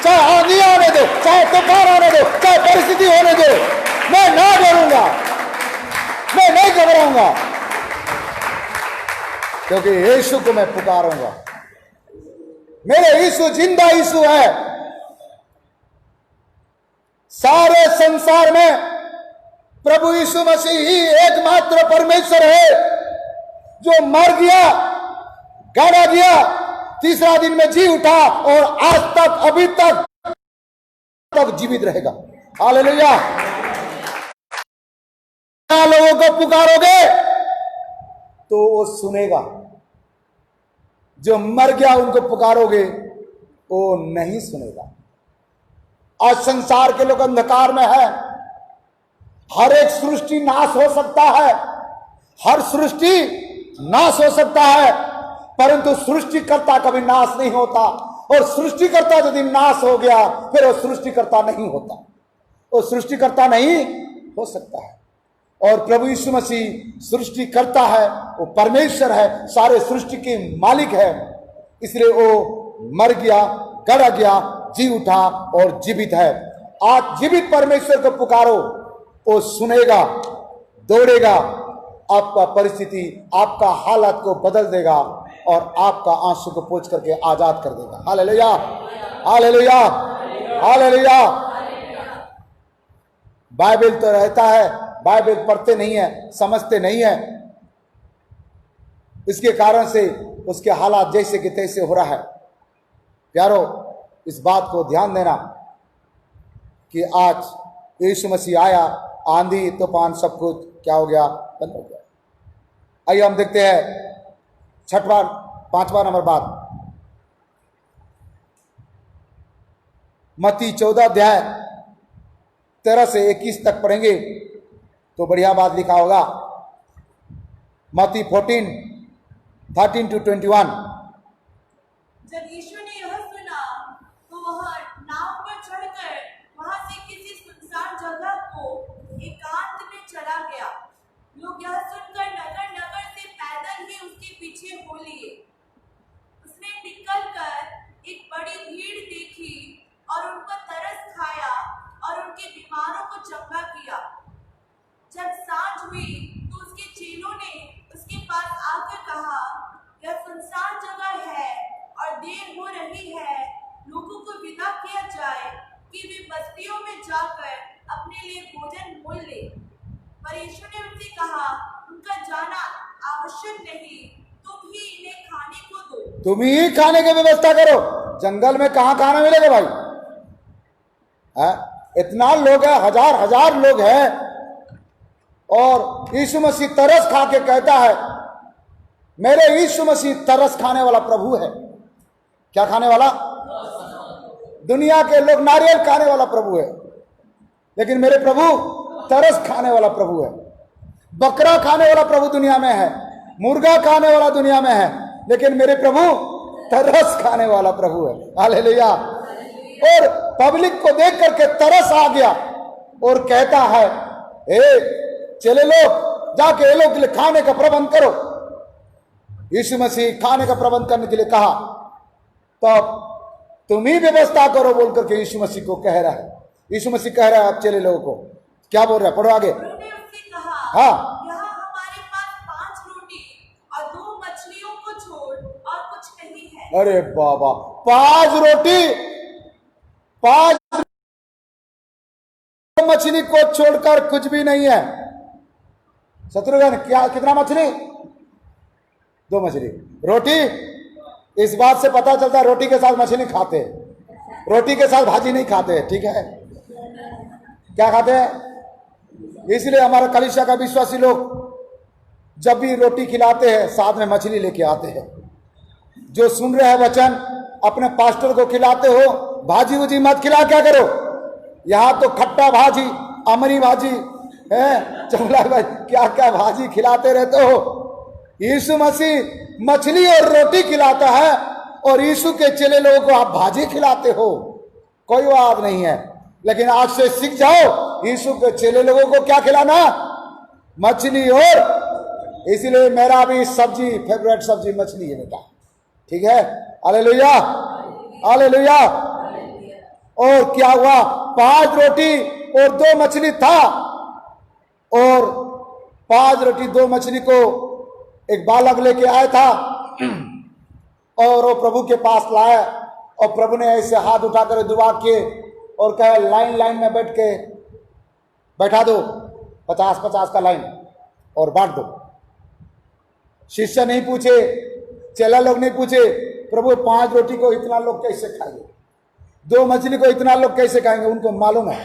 चाहे आंधी आने दो, चाहे तूफान आने दो, चाहे परिस्थिति होने दो, मैं ना डरूंगा, मैं नहीं घबराऊंगा, क्योंकि यीशु को मैं पुकारूंगा। मेरे यीशु जिंदा यीशु है। सारे संसार में प्रभु यीशु मसीह ही एकमात्र परमेश्वर है जो मर गया, गाड़ा गया, तीसरा दिन में जी उठा और आज तक अभी तक जीवित रहेगा। हालेलुया। लोगों को पुकारोगे तो वो सुनेगा, जो मर गया उनको पुकारोगे वो नहीं सुनेगा। आज संसार के लोग अंधकार में है। हर एक सृष्टि नाश हो सकता है, हर सृष्टि नाश हो सकता है, परंतु सृष्टिकर्ता कभी नाश नहीं होता। और सृष्टिकर्ता यदि नाश हो गया फिर वो सृष्टिकर्ता नहीं होता, वो सृष्टिकर्ता नहीं हो सकता है। और प्रभु यीशु मसीह सृष्टिकर्ता है, वो परमेश्वर है, सारे सृष्टि के मालिक है। इसलिए वो मर गया, गड़ा गया, जी उठा और जीवित है। आज जीवित परमेश्वर को पुकारो, वो सुनेगा, दौड़ेगा, आपका परिस्थिति, आपका हालात को बदल देगा और आपका आंसू को पोंछ करके आजाद कर देगा। Hallelujah, hallelujah, hallelujah. बाइबल तो रहता है, बाइबल पढ़ते नहीं है, समझते नहीं है, इसके कारण से उसके हालात जैसे कि तैसे हो रहा है। प्यारो, इस बात को ध्यान देना कि आज यीशु मसीह आया, आंधी तूफान सब कुछ क्या हो गया? बंद हो गया। आइए हम देखते हैं पांचवा नंबर बात, मत्ती 14 अध्याय 13 से 21 तक पढ़ेंगे तो बढ़िया बात लिखा होगा। मत्ती 14:13 to 21। जब यीशु ने यह सुना तो वह नाव पर चढ़कर वहां से किसी सुनसान जगह को एकांत में चला गया। लोग यह सुनकर नगर नगर से पैदल ही उसके पीछे हो लिए। उसने निकलकर एक बड़ी भीड़ देखी और उन पर तरस खाया और उनके बीमारों को चंगा किया। सुनसान जगह है और देर हो रही है, लोगों को विदा किया जाए कि वे बस्तियों में जाकर अपने लिए भोजन मोल ले। पर यीशु ने उनसे कहा, उनका जाना आवश्यक नहीं, तुम ही इन्हें खाने को दो। तुम ही खाने की व्यवस्था करो। जंगल में कहाँ खाना मिलेगा भाई? इतना लोग है, हजार हजार लोग हैं, और यीशु मसीह तरस खा के कहता है, मेरे यीशु मसीह तरस खाने वाला प्रभु है। क्या खाने वाला? दुनिया के लोग नारियल खाने वाला प्रभु है, लेकिन मेरे प्रभु तरस खाने वाला प्रभु है। बकरा खाने वाला प्रभु दुनिया में है, मुर्गा खाने वाला दुनिया में है, लेकिन मेरे प्रभु तरस खाने वाला प्रभु है। हालेलुया। और पब्लिक को देख करके तरस आ गया और कहता है, चले लोग जाके ये लोग के लिए खाने का प्रबंध करो। यीशु मसीह खाने का प्रबंध करने के लिए कहा, तब तुम ही व्यवस्था करो बोल करके यीशु मसीह को कह रहा है। यीशु मसीह कह रहा है आप चले लोगों को, क्या बोल रहा है? पढ़ो आगे। उन्होंने उससे कहा, हाँ, यहाँ हमारे पास 5 रोटी और 2 मछलियों को छोड़ और कुछ नहीं है। अरे बाबा, 5 रोटी 5 मछली को छोड़कर कुछ भी नहीं है। शत्रुघ्न, क्या कितना मछली? 2 मछली। रोटी, इस बात से पता चलता है रोटी के साथ मछली खाते हैं, रोटी के साथ भाजी नहीं खाते। ठीक है, क्या खाते हैं? इसलिए हमारा कलीसिया का विश्वासी लोग जब भी रोटी खिलाते हैं साथ में मछली लेके आते हैं। जो सुन रहे हैं वचन, अपने पास्टर को खिलाते हो, भाजी वूजी मत खिला, क्या करो? यहाँ तो खट्टा भाजी, अमरी भाजी है, चमला भाई, क्या क्या भाजी खिलाते रहते हो। यीशु मसीह मछली और रोटी खिलाता है, और यीशु के चेले लोगों को आप भाजी खिलाते हो। कोई बात नहीं है, लेकिन आज से सीख जाओ यीशु के चेले लोगों को क्या खिलाना? मछली। और इसलिए मेरा भी सब्जी, फेवरेट सब्जी मछली है बेटा। ठीक है, हालेलुया हालेलुया। और क्या हुआ? 5 रोटी और 2 मछली था, और 5 रोटी 2 मछली को एक बालक लेके आया था, और वो प्रभु के पास लाया, और प्रभु ने ऐसे हाथ उठाकर दुआ किए और कहे, लाइन लाइन में बैठ के बैठा दो, 50-50 का लाइन, और बांट दो। शिष्य नहीं पूछे, चेला लोग नहीं पूछे, प्रभु 5 रोटी को इतना लोग कैसे खाएंगे, 2 मछली को इतना लोग कैसे खाएंगे? उनको मालूम है।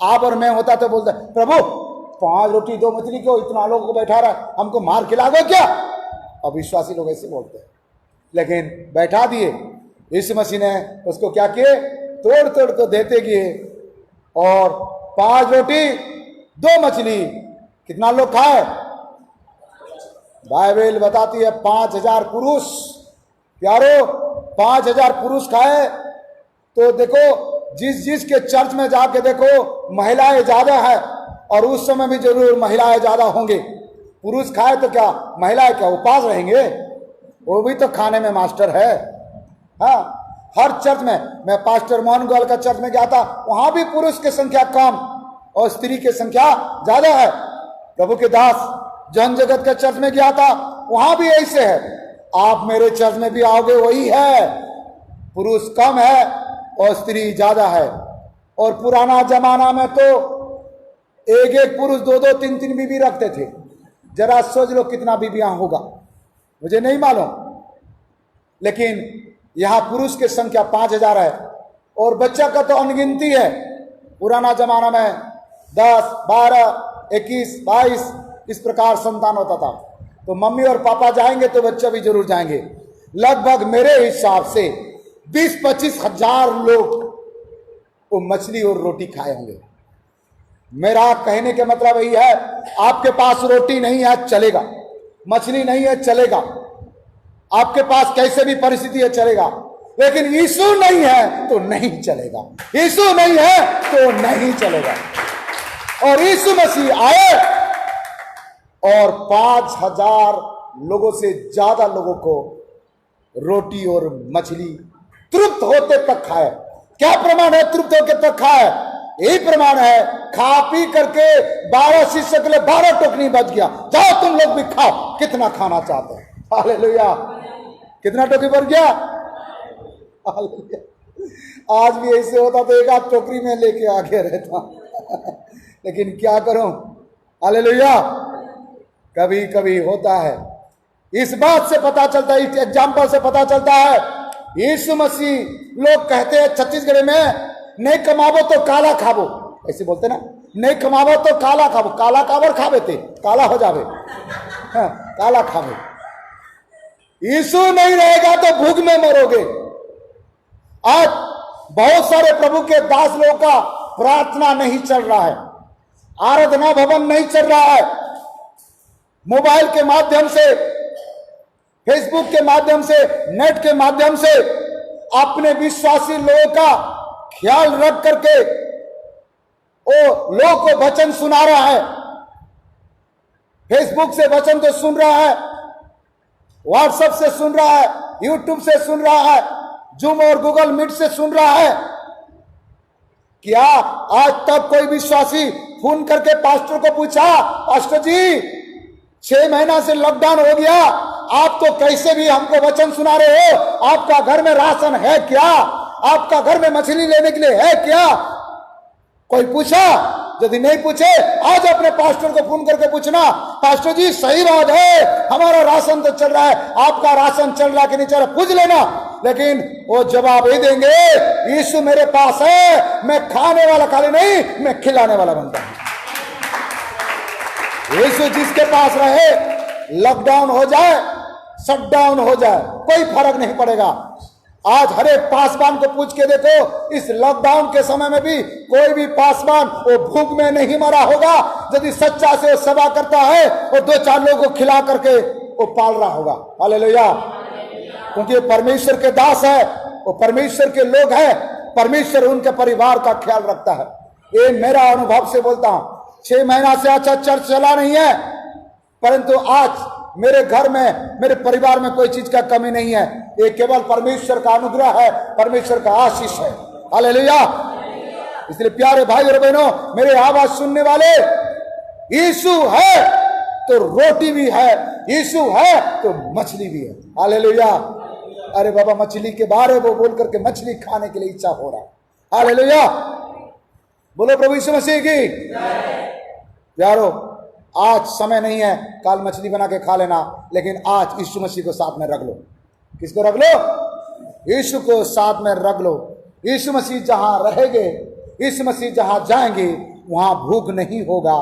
आप और मैं होता तो बोलता, प्रभु 5 रोटी 2 मछली को इतना लोगों को बैठा रहा, हमको मार खिला दो क्या? अब विश्वासी लोग ऐसे बोलते हैं, लेकिन बैठा दिए। यीशु मसीह ने उसको क्या किए? तोड़ तोड़ को देते गए, और 5 रोटी 2 मछली कितना लोग खाए? बाइबल बताती है 5000 पुरुष। प्यारो, 5000 पुरुष खाए। तो देखो, जिस के चर्च में जाके देखो महिलाएं ज्यादा है, और उस समय भी जरूर महिलाएं ज्यादा होंगे। पुरुष खाए तो क्या महिलाएं क्या उपास रहेंगे? वो भी तो खाने में मास्टर है। हाँ, हर चर्च में, मैं पास्टर मोहन गोयल का चर्च में गया था, वहां भी पुरुष की संख्या कम और स्त्री की संख्या ज्यादा है। प्रभु के दास जन जगत के चर्च में गया था, वहां भी ऐसे है। आप मेरे चर्च में भी आओगे, वही है, पुरुष कम है और स्त्री ज्यादा है। और पुराना जमाना में तो एक पुरुष 2-2, 3-3 बीवी रखते थे। जरा सोच लो कितना बीबियां होगा, मुझे नहीं मालूम, लेकिन यहां पुरुष की संख्या 5000 है, और बच्चा का तो अनगिनती है। पुराना जमाना में 10, 12, 21, 22 इस प्रकार संतान होता था। तो मम्मी और पापा जाएंगे तो बच्चा भी जरूर जाएंगे। लगभग मेरे हिसाब से 20-25 हजार लोग वो मछली और रोटी खाए होंगे। मेरा कहने के मतलब यही है, आपके पास रोटी नहीं है चलेगा, मछली नहीं है चलेगा, आपके पास कैसे भी परिस्थिति है चलेगा, लेकिन यीशु नहीं है तो नहीं चलेगा। यीशु नहीं है तो नहीं चलेगा। और यीशु मसीह आए और 5000 लोगों से ज्यादा लोगों को रोटी और मछली तृप्त होते तक खाए। क्या प्रमाण है तृप्त होते तक खाए? यही प्रमाण है, खा पी करके 12 शिष्य के लिए 12 टोकरी बच गया। जाओ तुम लोग भी खाओ, कितना खाना चाहते हैं। हालेलुया कितना टोकरी भर गया? आज भी ऐसे होता तो एक आध टोकरी में लेके आगे रहता। लेकिन क्या करूं, हालेलुया, कभी कभी होता है। इस बात से पता चलता है, इस एग्जाम्पल से पता चलता है, यीशु मसीह, लोग कहते हैं छत्तीसगढ़ में, नहीं कमावो तो काला खावो, ऐसे बोलते ना, नहीं कमावो तो काला खावो, काला कावर खावे थे, काला हो जावे, हाँ, काला खावे। यीशु नहीं रहेगा तो भूख में मरोगे। आज बहुत सारे प्रभु के दास लोगों का प्रार्थना नहीं चल रहा है, आराधना भवन नहीं चल रहा है, मोबाइल के माध्यम से, फेसबुक के माध्यम से, नेट के माध्यम से अपने विश्वासी लोगों का ख्याल रख करके वो लोगों को वचन सुना रहा है। फेसबुक से वचन तो सुन रहा है, व्हाट्सएप से सुन रहा है, यूट्यूब से सुन रहा है, जूम और गूगल मीट से सुन रहा है। क्या आज तक कोई विश्वासी फोन करके पास्टर को पूछा, पास्टर जी 6 महीना से लॉकडाउन हो गया, आप तो कैसे भी हमको वचन सुना रहे हो, आपका घर में राशन है क्या, आपका घर में मछली लेने के लिए है क्या? कोई पूछा? यदि नहीं पूछे, आज अपने पास्टर को फोन करके पूछना, पास्टर जी सही बात है, हमारा राशन तो चल रहा है, आपका राशन चल रहा है कि नहीं चल रहा, पूछ लेना। लेकिन वो जवाब ही देंगे, यीशु मेरे पास है, मैं खाने वाला खाली नहीं, मैं खिलाने वाला बनता हूं। यीशु जिसके पास रहे, लॉकडाउन हो जाए, शटडाउन हो जाए, कोई फर्क नहीं पड़ेगा। आज हर एक पासवान को पूछ के देखो, इस लॉकडाउन के समय में भी कोई भी पासवान वो भूख में नहीं मरा होगा, यदि सच्चा से वो सेवा करता है और 2-4 लोगों को खिला करके वो पाल रहा होगा। हालेलुया, क्योंकि वो परमेश्वर के दास है, वो परमेश्वर के लोग हैं, परमेश्वर उनके परिवार का ख्याल रखता है। ये मेरा अनुभव से बोलता हूं। 6 महीना से अच्छा चर्च चला नहीं है, परंतु आज मेरे घर में, मेरे परिवार में कोई चीज का कमी नहीं है। ये केवल परमेश्वर का अनुग्रह है, परमेश्वर का आशीष है। हालेलुया। इसलिए प्यारे भाई और बहनों, मेरे आवाज सुनने वाले, यीशु है तो रोटी भी है, यीशु है तो मछली भी है। हालेलुया। अरे बाबा, मछली के बारे वो बोल करके मछली खाने के लिए इच्छा हो रहा है। हालेलुया, बोलो प्रभु यीशु मसीह की। प्यारो, आज समय नहीं है काल मछली बना के खा लेना, लेकिन आज यीशु मसीह को साथ में रख लो। किसको रख लो? यीशु को साथ में रख लो। यीशु मसीह जहां रहेंगे, यीशु मसीह जहां जाएंगे, वहां भूख नहीं होगा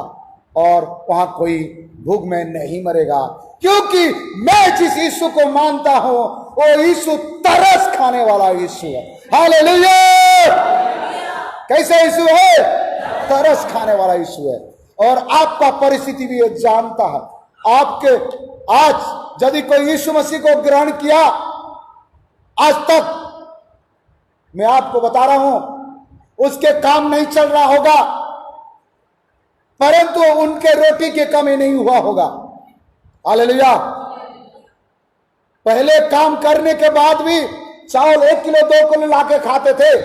और वहां कोई भूख में नहीं मरेगा, क्योंकि मैं जिस यीशु को मानता हूं वो यीशु तरस खाने वाला यीशु है। हालेलुया। कैसे यीशु है? तरस खाने वाला यीशु है। और आपका परिस्थिति भी ये जानता है। आपके आज यदि कोई यीशु मसीह को ग्रहण किया, आज तक मैं आपको बता रहा हूं, उसके काम नहीं चल रहा होगा, परंतु उनके रोटी की कमी नहीं हुआ होगा। हालेलुया। पहले काम करने के बाद भी चावल 1 किलो 2 किलो लाके खाते थे।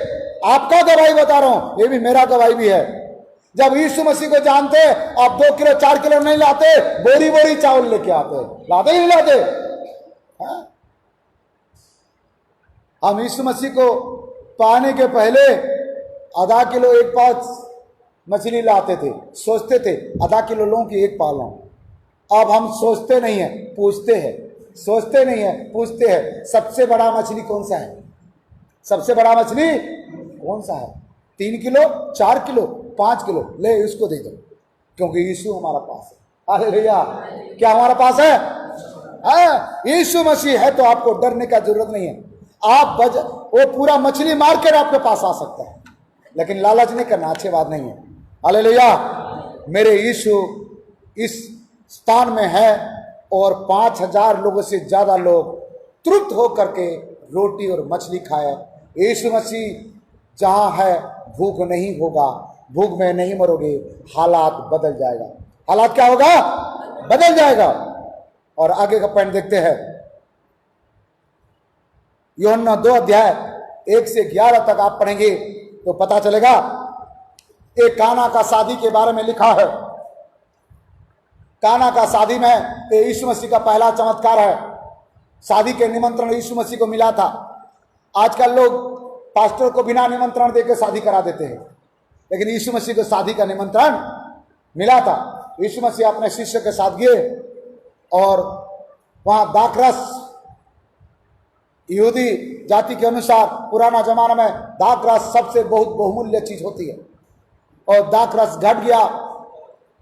आपका गवाही बता रहा हूं, ये भी मेरा गवाही भी है। जब यीशु मसीह को जानते, आप 2 किलो 4 किलो नहीं लाते, बोरी बोरी चावल लेके आते। लाते ही नहीं लाते? हम यीशु मसीह को पाने के पहले आधा किलो 1 पाव मछली लाते थे, सोचते थे आधा किलो लूं कि 1 पाव लूं। अब हम सोचते नहीं है, पूछते हैं। सोचते नहीं है, पूछते हैं, सबसे बड़ा मछली कौन सा है? सबसे बड़ा मछली कौन सा है? 3 किलो 4 किलो 5 किलो ले, उसको दे दो, क्योंकि यीशु हमारा पास है। हालेलुया। क्या हमारा पास है? यीशु मसीह है तो आपको डरने का जरूरत नहीं है। आप वो पूरा मछली मार कर आपके पास आ सकता है, लेकिन लालच नहीं करना, अच्छी बात नहीं है। हालेलुया। मेरे यीशु इस स्थान में है और 5000 लोगों से ज्यादा लोग तृप्त होकर के रोटी और मछली खाए। यीशु मसीह जहां है भूख नहीं होगा, भूख में नहीं मरोगे, हालात बदल जाएगा। हालात क्या होगा? बदल जाएगा। और आगे का पॉइंट देखते हैं, यूहन्ना 2 अध्याय 1 से 11 तक आप पढ़ेंगे तो पता चलेगा। एक काना का शादी के बारे में लिखा है। काना का शादी में यीशु मसीह का पहला चमत्कार है। शादी के निमंत्रण यीशु मसीह को मिला था। आजकल लोग पास्टर को बिना निमंत्रण देकर शादी करा देते हैं, लेकिन यीशु मसीह को शादी का निमंत्रण मिला था। यीशु मसीह अपने शिष्य के साथ गए और वहां दाखरस, यहूदी जाति के अनुसार पुराना जमाना में दाखरस सबसे बहुत बहुमूल्य चीज होती है, और दाखरस घट गया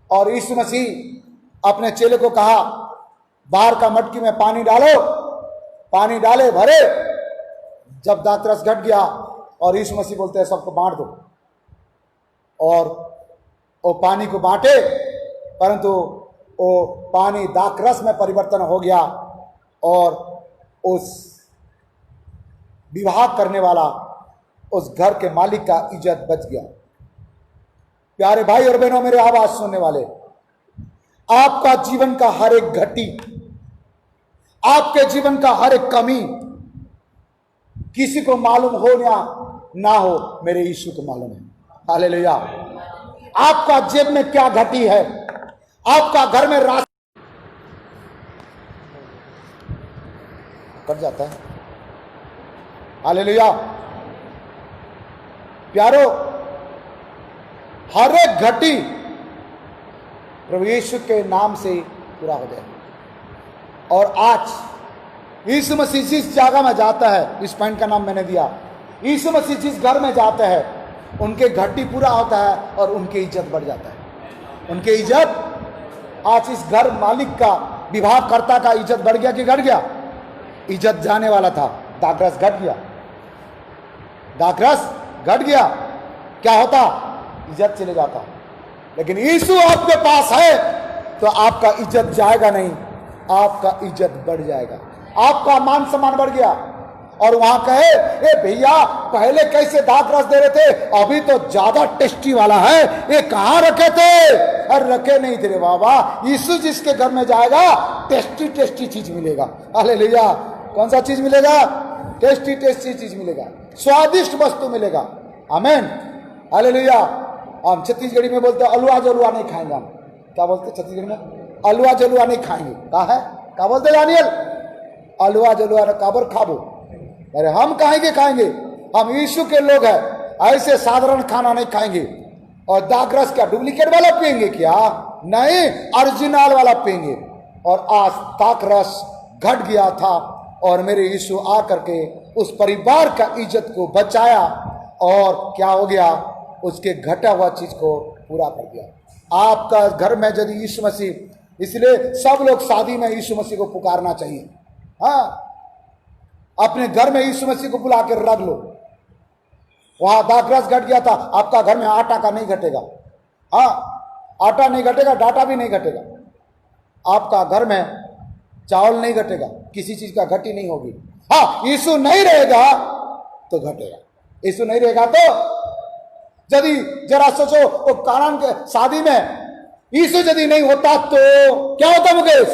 और यीशु मसीह अपने चेले को कहा, बाहर का मटकी में पानी डालो। पानी डाले, भरे। जब दाखरस घट गया और यीशु मसीह बोलते हैं सबको बांट दो, और वो पानी को बांटे, परंतु वो पानी दाखरस में परिवर्तन हो गया और उस विवाह करने वाला उस घर के मालिक का इज्जत बच गया। प्यारे भाई और बहनों, मेरे आवाज सुनने वाले, आपका जीवन का हर एक घटी, आपके जीवन का हर एक कमी किसी को मालूम हो या ना हो, मेरे यीशु को मालूम है। हालेलुया। आपका जेब में क्या घटी है, आपका घर में रास्ता कट जाता है। हालेलुया। प्यारो, हर एक घटी प्रभु यीशु के नाम से पूरा हो जाए। और आज यीशु मसीह जिस जगह में जाता है, इस पॉइंट का नाम मैंने दिया, यीशु मसीह जिस घर में जाते हैं उनके घटी पूरा होता है और उनकी इज्जत बढ़ जाता है। उनकी इज्जत, आज इस घर मालिक का, विवाहकर्ता का इज्जत बढ़ गया कि घट गया? इज्जत जाने वाला था, दाखरस घट गया। दाखरस घट गया, क्या होता? इज्जत चले जाता। लेकिन यीशु आपके पास है तो आपका इज्जत जाएगा नहीं, आपका इज्जत बढ़ जाएगा, आपका मान सम्मान बढ़ गया। और वहां कहे, ए भैया, पहले कैसे दाखरस दे रहे थे, अभी तो ज्यादा टेस्टी वाला है, ये कहां रखे थे? अरे रखे नहीं थे रे बाबा। यीशु जिसके घर में जाएगा टेस्टी टेस्टी चीज मिलेगा। हालेलुया। कौन सा चीज मिलेगा? टेस्टी टेस्टी चीज मिलेगा, स्वादिष्ट वस्तु मिलेगा। आमीन। हालेलुया। हम छत्तीसगढ़ी में बोलते हैं अलुआ जलुआ नहीं खाएंगे। हम क्या बोलते छत्तीसगढ़ी में? अलुआ जलुआ नहीं खाएंगे। कहा है? क्या बोलते दानियल? अलुआ जलुआ काबर खाबो। अरे हम खाएंगे, खाएंगे। हम यीशु के लोग हैं, ऐसे साधारण खाना नहीं खाएंगे। और दाखरस क्या डुप्लीकेट वाला पिएंगे क्या? नहीं, ओरिजिनल वाला पिएंगे। और आज दाखरस घट गया था और मेरे यीशु आकर के उस परिवार का इज्जत को बचाया और क्या हो गया? उसके घटा हुआ चीज को पूरा कर दिया। आपका घर में यदि यीशु मसीह, इसलिए सब लोग शादी में यीशु मसीह को पुकारना चाहिए। हाँ, अपने घर में यीशु मसीह को बुला कर रख लो। वहां दाखरस घट गया था, आपका घर में आटा का नहीं घटेगा। हाँ, आटा नहीं घटेगा, डाटा भी नहीं घटेगा। आपका घर में चावल नहीं घटेगा, किसी चीज का घटी नहीं होगी। हाँ, यीशु नहीं रहेगा तो घटेगा। यीशु नहीं रहेगा तो, यदि जरा सोचो, वो कानान के शादी में यीशु यदि नहीं होता तो क्या होता मुकेश?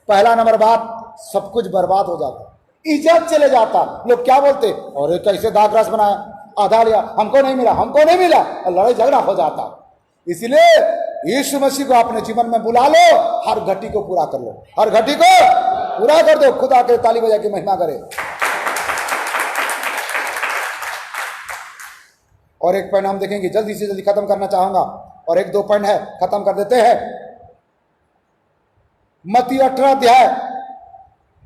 पहला नंबर बात, सब कुछ बर्बाद हो जाता, इज्जत चले जाता। लोग क्या बोलते? और कैसे दाखरस बनाया, आधा लिया, हमको नहीं मिला, हमको नहीं मिला, और लड़ाई झगड़ा हो जाता। इसलिए यीशु मसीह को अपने जीवन में बुला लो, हर घटी को पूरा कर लो, हर घटी को पूरा कर दो। खुदा के ताली बजा के महिमा करे। और एक पॉइंट हम देखेंगे, जल्दी से जल्दी खत्म करना चाहूंगा, और एक दो पॉइंट है, खत्म कर देते हैं। मत्ती 18 अध्याय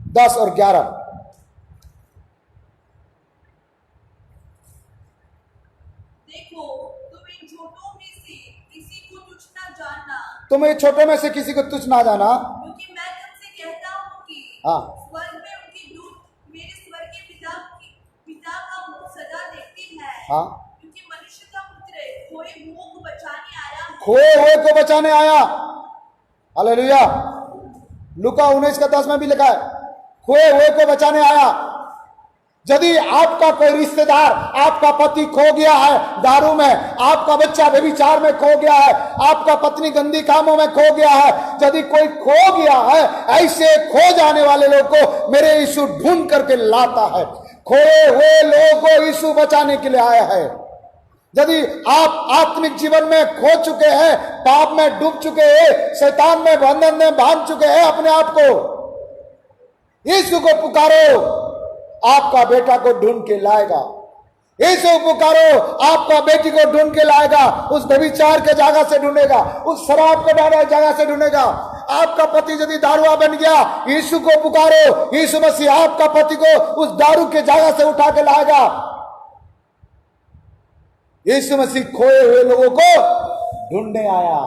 10 और 11। देखो, तुम्हें छोटों में से किसी को तुच्छ न जानना, तुम्हें छोटे में से किसी को तुच्छ ना जाना, क्योंकि मैं तुमसे कहता हूँ कि हाँ, स्वर्ग में उनके दूत मेरे स्वर्ग के पिता का मुख सदा देखते हैं। हाँ, क्योंकि मनुष्य का पुत्र खोए हुओं को बचाने आया है। खोए हुए को बचाने आया। हालेलुया। लूका 19:10 में भी लिखा है, खोए हुए को बचाने आया। यदि आपका कोई रिश्तेदार, आपका पति खो गया है दारू में, आपका बच्चा व्यभिचार में खो गया है, आपका पत्नी गंदी कामों में खो गया है, यदि कोई खो गया है, ऐसे खो जाने वाले लोग को मेरे यीशु ढूंढ करके लाता है। खोए हुए लोगों को यीशु बचाने के लिए आया है। यदि आप आत्मिक जीवन में खो चुके हैं, पाप में डूब चुके हैं, शैतान में बंधन में बांध चुके हैं अपने आप को, यीशु को पुकारो, आपका बेटा को ढूंढ के लाएगा। यीशु पुकारो, आपका बेटी को ढूंढ के लाएगा। उस व्यभिचार के जगह से ढूंढेगा, उस शराब के जगह से ढूंढेगा। आपका पति यदि दारुआ बन गया, यीशु को पुकारो, यीशु मसीह आपका पति को उस दारू के जगह से उठा के लाएगा। यीशु मसीह खोए हुए लोगों को ढूंढने आया।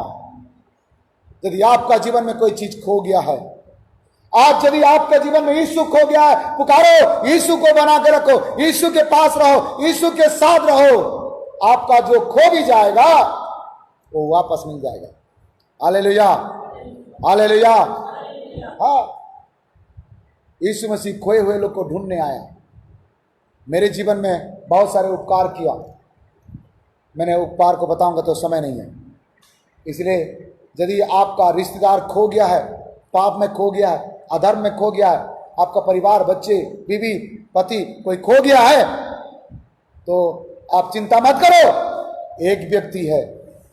यदि आपका जीवन में कोई चीज खो गया है, आज यदि आपके जीवन में यीशु खो गया है, पुकारो, यीशु को बना के रखो, यीशु के पास रहो, यीशु के साथ रहो। आपका जो खो भी जाएगा वो वापस मिल जाएगा। Hallelujah, hallelujah. हाँ, यीशु मसीह खोए हुए लोग को ढूंढने आया। मेरे जीवन में बहुत सारे उपकार किया, मैंने उपकार को बताऊंगा तो समय नहीं है। इसलिए यदि आपका रिश्तेदार खो गया है, पाप में खो गया है, अधर्म में खो गया है, आपका परिवार, बच्चे, बीवी, पति कोई खो गया है, तो आप चिंता मत करो। एक व्यक्ति है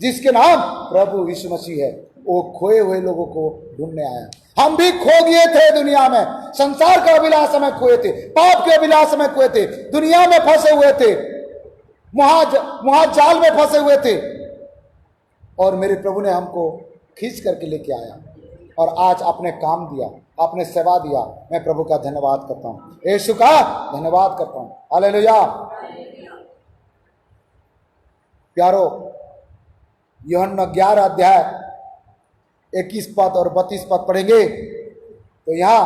जिसके नाम प्रभु यीशु मसीह है, वो खोए हुए लोगों को ढूंढने आया। हम भी खो गए थे दुनिया में, संसार के अभिलाष में खोए थे, पाप के अभिलाष में खोए थे, दुनिया में फंसे हुए थे, महाजाल में फंसे हुए थे, और मेरे प्रभु ने हमको खींच करके लेके आया और आज आपने काम दिया, आपने सेवा दिया। मैं प्रभु का धन्यवाद करता हूँ, यीशु का धन्यवाद करता हूँ। हालेलुया। प्यारो, यूहन्ना 11 अध्याय 21 पद और 32 पद पढ़ेंगे तो यहां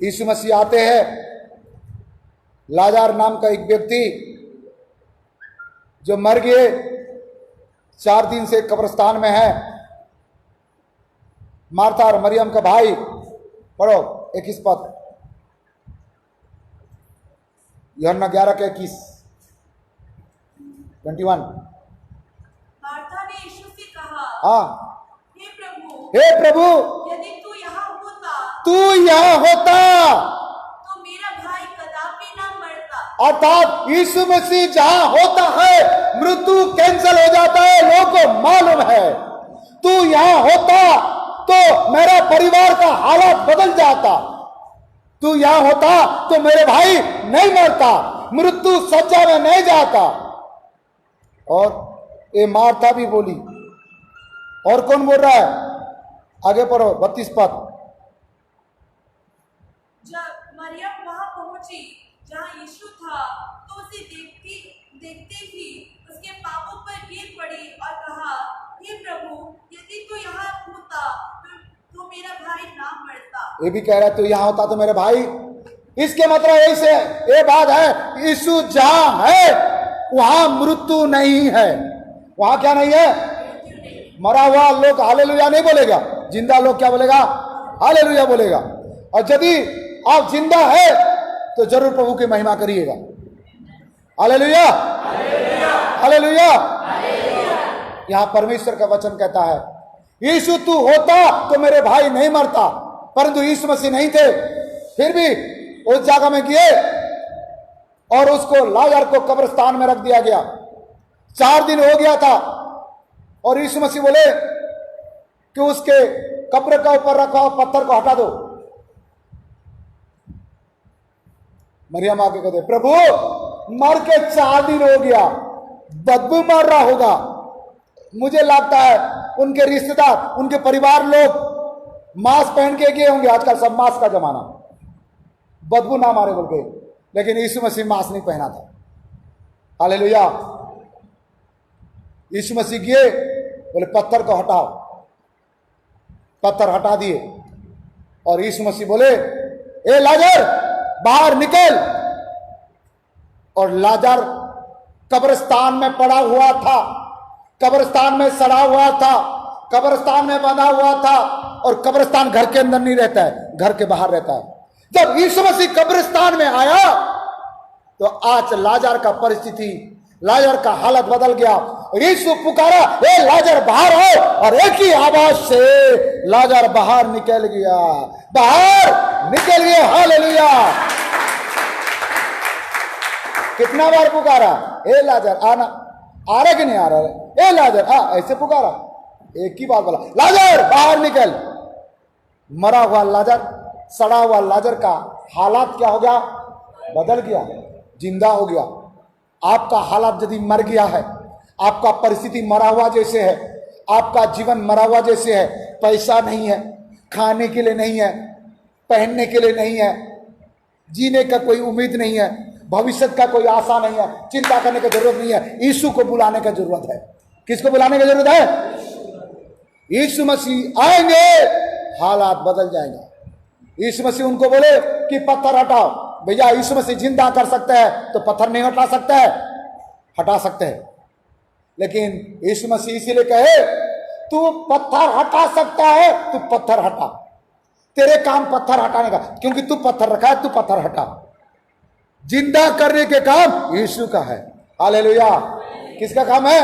यीशु मसीह आते हैं। लाजार नाम का एक व्यक्ति जो मर गए, 4 दिन से कब्रिस्तान में है। मार्था और मरियम का भाई, पढ़ो 21 पद, यूहन्ना 11 के 21 21। मार्था ने यीशु से कहा, हाँ, हे प्रभु, यदि तू यहाँ होता तो मेरा भाई कदापि न मरता। अर्थात यीशु मसीह जहां होता है मृत्यु कैंसिल हो जाता है, लोगों को मालूम है। तू यहां होता तो मेरा परिवार का हालत बदल जाता, तू यहां होता तो मेरे भाई नहीं मरता, मृत्यु सज्जा में नहीं जाता। और ये मार्था भी बोली। और कौन बोल रहा है? आगे पढ़ो 32 पद। जब मरियम वहां पहुंची जहां यीशु था तो उसे देखते ही उसके पापों पर गिर पड़ी और कहा, हे प्रभु, यदि तू यहाँ होता तो मेरा भाई ना मरता। ये भी कह रहा है तू यहाँ होता तो मेरे भाई। इसके मतलब ऐसे ये बात है, यीशु जहां है वहां मृत्यु नहीं है। वहां क्या नहीं है? मरा हुआ लोग हालेलुया नहीं बोलेगा, जिंदा लोग क्या बोलेगा? हालेलुया बोलेगा। और यदि आप जिंदा है तो जरूर प्रभु की महिमा करिएगा। Hallelujah, hallelujah. यहां परमेश्वर का वचन कहता है, यीशु तू होता तो मेरे भाई नहीं मरता, परंतु यीशु मसीह नहीं थे, फिर भी उस जगह में गए और उसको लाजर को कब्रिस्तान में रख दिया गया। 4 दिन हो गया था और यीशु मसीह बोले कि उसके कब्र का ऊपर रखा पत्थर को हटा दो। मरियम आके कहते, प्रभु मर के 4 दिन हो गया, बदबू मार रहा होगा। मुझे लगता है उनके रिश्तेदार, उनके परिवार लोग मास्क पहन के गए होंगे, आजकल सब मास्क का जमाना, बदबू ना मारे बोल के। लेकिन यीशु मसीह मास्क नहीं पहना था। हालेलुया। यीशु मसीह गए, बोले पत्थर को हटाओ, पत्थर हटा दिए और यीशु मसीह बोले, ए लाजर बाहर निकल। और लाजर कब्रिस्तान में पड़ा हुआ था, कब्रिस्तान में सड़ा हुआ था, कब्रिस्तान में बंधा हुआ था। और कब्रिस्तान घर के अंदर नहीं रहता है, घर के बाहर रहता है। जब यीशु मसीह कब्रिस्तान में आया तो आज लाजर का परिस्थिति, लाजर का हालत बदल गया। यीशु पुकारा, ए लाजर बाहर आओ, और एक ही आवाज से लाजर बाहर निकल गया, बाहर निकल गया। हालेलुया। कितना बार पुकारा, ए लाजर आना, आ रहा कि नहीं आ रहा? ए लाजर आ, ऐसे पुकारा, एक ही बात बोला, लाजर बाहर निकल। मरा हुआ लाजर, सड़ा हुआ लाजर का हालात क्या हो गया? बदल गया, जिंदा हो गया। आपका हालात यदि मर गया है, आपका परिस्थिति मरा हुआ जैसे है, आपका जीवन मरा हुआ जैसे है, पैसा नहीं है, खाने के लिए नहीं है, पहनने के लिए नहीं है, जीने का कोई उम्मीद नहीं है, भविष्य का कोई आशा नहीं है, चिंता करने की जरूरत नहीं है। यीशु को बुलाने की जरूरत है। किसको बुलाने की जरूरत है? यीशु मसीह आएंगे, हालात बदल जाएंगे। यीशु मसीह उनको बोले कि पत्थर हटाओ। भैया यीशु मसीह जिंदा कर सकते हैं तो पत्थर नहीं हटा सकते हैं? हटा सकते हैं। लेकिन यीशु मसीह इसीलिए कहे तू पत्थर हटा सकता है, तू पत्थर हटा। तेरे काम पत्थर हटाने का, क्योंकि तू पत्थर रखा है, तू पत्थर हटा। जिंदा करने के काम यीशु का है। हालेलुया। किसका काम है?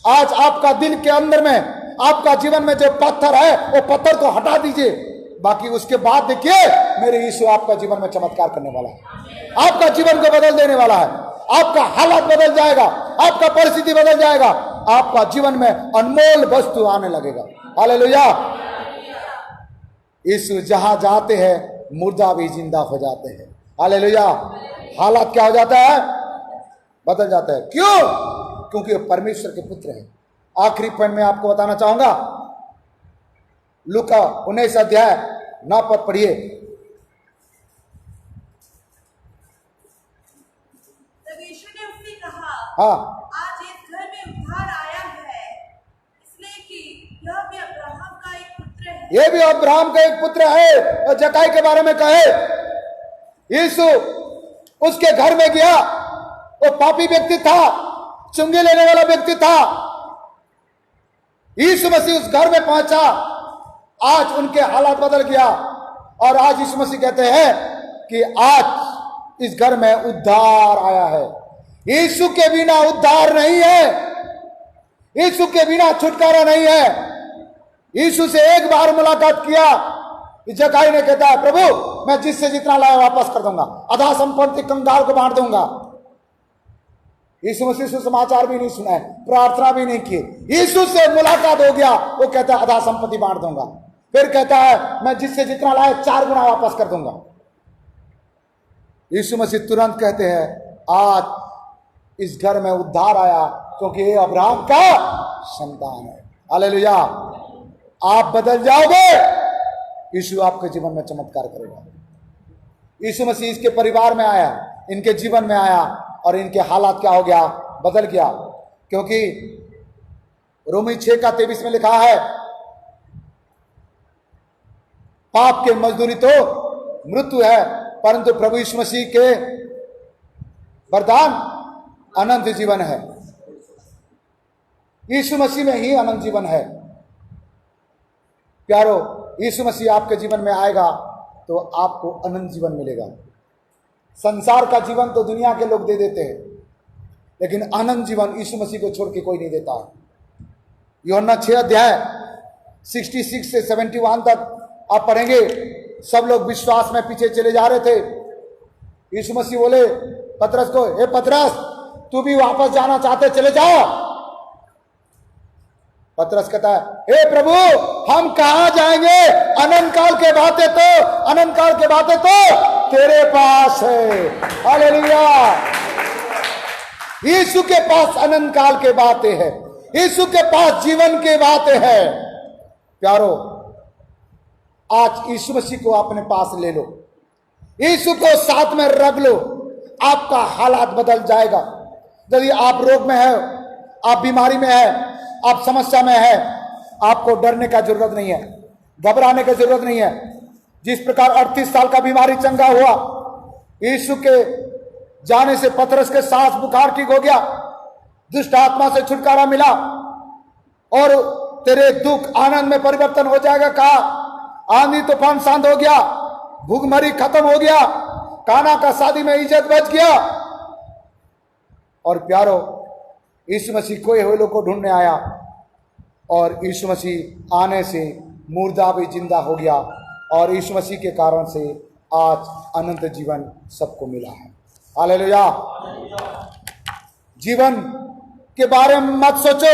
आज आपका दिल के अंदर में, आपका जीवन में जो पत्थर है वो पत्थर को हटा दीजिए। बाकी उसके बाद देखिए मेरे यीशु आपका जीवन में चमत्कार करने वाला है, आपका जीवन को बदल देने वाला है। आपका हालात बदल जाएगा, आपका परिस्थिति बदल जाएगा, आपका जीवन में अनमोल वस्तु आने लगेगा। हालेलुया। यीशु जहां जाते हैं मुर्दा भी जिंदा हो जाते हैं। हालेलुया। हालात क्या हो जाता है? बदल जाता है। क्यों? क्योंकि वो परमेश्वर के पुत्र हैं। आखिरी पॉइंट में आपको बताना चाहूंगा, लूका 19 अध्याय 9 पद पढ़िए। तब यीशु ने उससे कहा, हाँ, आज इस घर में उद्धार आया है, इसलिए कि यह भी अब्राहम का एक पुत्र है। ये भी अब्राहम का एक पुत्र है। और जक्कई के बारे में कहे, यीशु उसके घर में गया, वो पापी व्यक्ति था, चुंगी लेने वाला व्यक्ति था। यीशु मसीह उस घर में पहुंचा, आज उनके हालात बदल गया। और आज यीशु मसीह कहते हैं कि आज इस घर में उद्धार आया है। यीशु के बिना उद्धार नहीं है, यीशु के बिना छुटकारा नहीं है। यीशु से एक बार मुलाकात किया, जक्कई ने कहता है, प्रभु मैं जिससे जितना लाया वापस कर दूंगा, आधा संपत्ति कंगाल को बांट दूंगा। यीशु मसीह सुसमाचार भी नहीं सुना है, प्रार्थना भी नहीं की, यीशु से मुलाकात हो गया, वो कहता है आधा संपत्ति बांट दूंगा। फिर कहता है मैं जिससे जितना लाया 4 गुना वापस कर दूंगा। यीशु मसीह तुरंत कहते हैं आज इस घर में उद्धार आया, क्योंकि ये अब्राहम का संतान है। हालेलुया। आप बदल जाओगे, यीशु आपके जीवन में चमत्कार करेगा। यीशु मसीह इसके परिवार में आया, इनके जीवन में आया, और इनके हालात क्या हो गया? बदल गया। क्योंकि रोमी 6:23 में लिखा है, पाप के मजदूरी तो मृत्यु है, परंतु प्रभु यीशु मसीह के वरदान अनंत जीवन है। यीशु मसीह में ही अनंत जीवन है। प्यारो, यीशु मसीह आपके जीवन में आएगा तो आपको अनंत जीवन मिलेगा। संसार का जीवन तो दुनिया के लोग दे देते हैं, लेकिन अनंत जीवन यीशु मसीह को छोड़ के कोई नहीं देता। यूहन्ना 6 अध्याय 66 से 71 तक आप पढ़ेंगे। सब लोग विश्वास में पीछे चले जा रहे थे। यीशु मसीह बोले पतरस को, हे पतरस तू भी वापस जाना चाहते, चले जाओ। पतरस कहता है, हे प्रभु हम कहां जाएंगे? अनंत काल के बातें तो तेरे पास है। हालेलुया। यीशु के पास अनंत काल के बातें हैं, यीशु के पास जीवन के बातें हैं। प्यारो, आज यीशु मसीह को अपने पास ले लो, यीशु को साथ में रख लो, आपका हालात बदल जाएगा। यदि आप रोग में है, आप बीमारी में है, आप समस्या में है, आपको डरने का जरूरत नहीं है, घबराने की जरूरत नहीं है। जिस प्रकार 38 साल का बीमारी चंगा हुआ, यीशु के जाने से पतरस के सांस बुखार ठीक हो गया, दुष्ट आत्मा से छुटकारा मिला, और तेरे दुख आनंद में परिवर्तन हो जाएगा। कहा आंधी तूफान शांत हो गया, भूखमरी खत्म हो गया, काना का शादी में इज्जत बच गया। और प्यारो, यीशु मसीह कोई हुए लोग को ढूंढने आया, और यीशु मसीह आने से मुर्दा भी जिंदा हो गया, और यीशु मसीह के कारण से आज अनंत जीवन सबको मिला है। हालेलुया। जीवन के बारे में मत सोचो,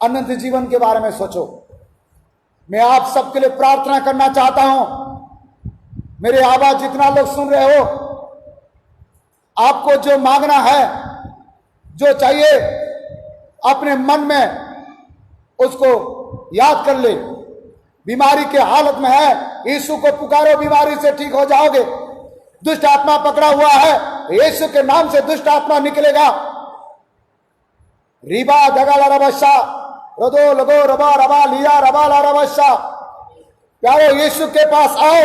अनंत जीवन के बारे में सोचो। मैं आप सबके लिए प्रार्थना करना चाहता हूं। मेरी आवाज जितना लोग सुन रहे हो, आपको जो मांगना है, जो चाहिए, अपने मन में उसको याद कर ले। बीमारी के हालत में है, यीशु को पुकारो, बीमारी से ठीक हो जाओगे। दुष्ट आत्मा पकड़ा हुआ है, यीशु के नाम से दुष्ट आत्मा निकलेगा। रीबा दगाला रबशा रदो लगो रबा रबा लिया रबा ला रबशा। प्यारो, यीशु के पास आओ।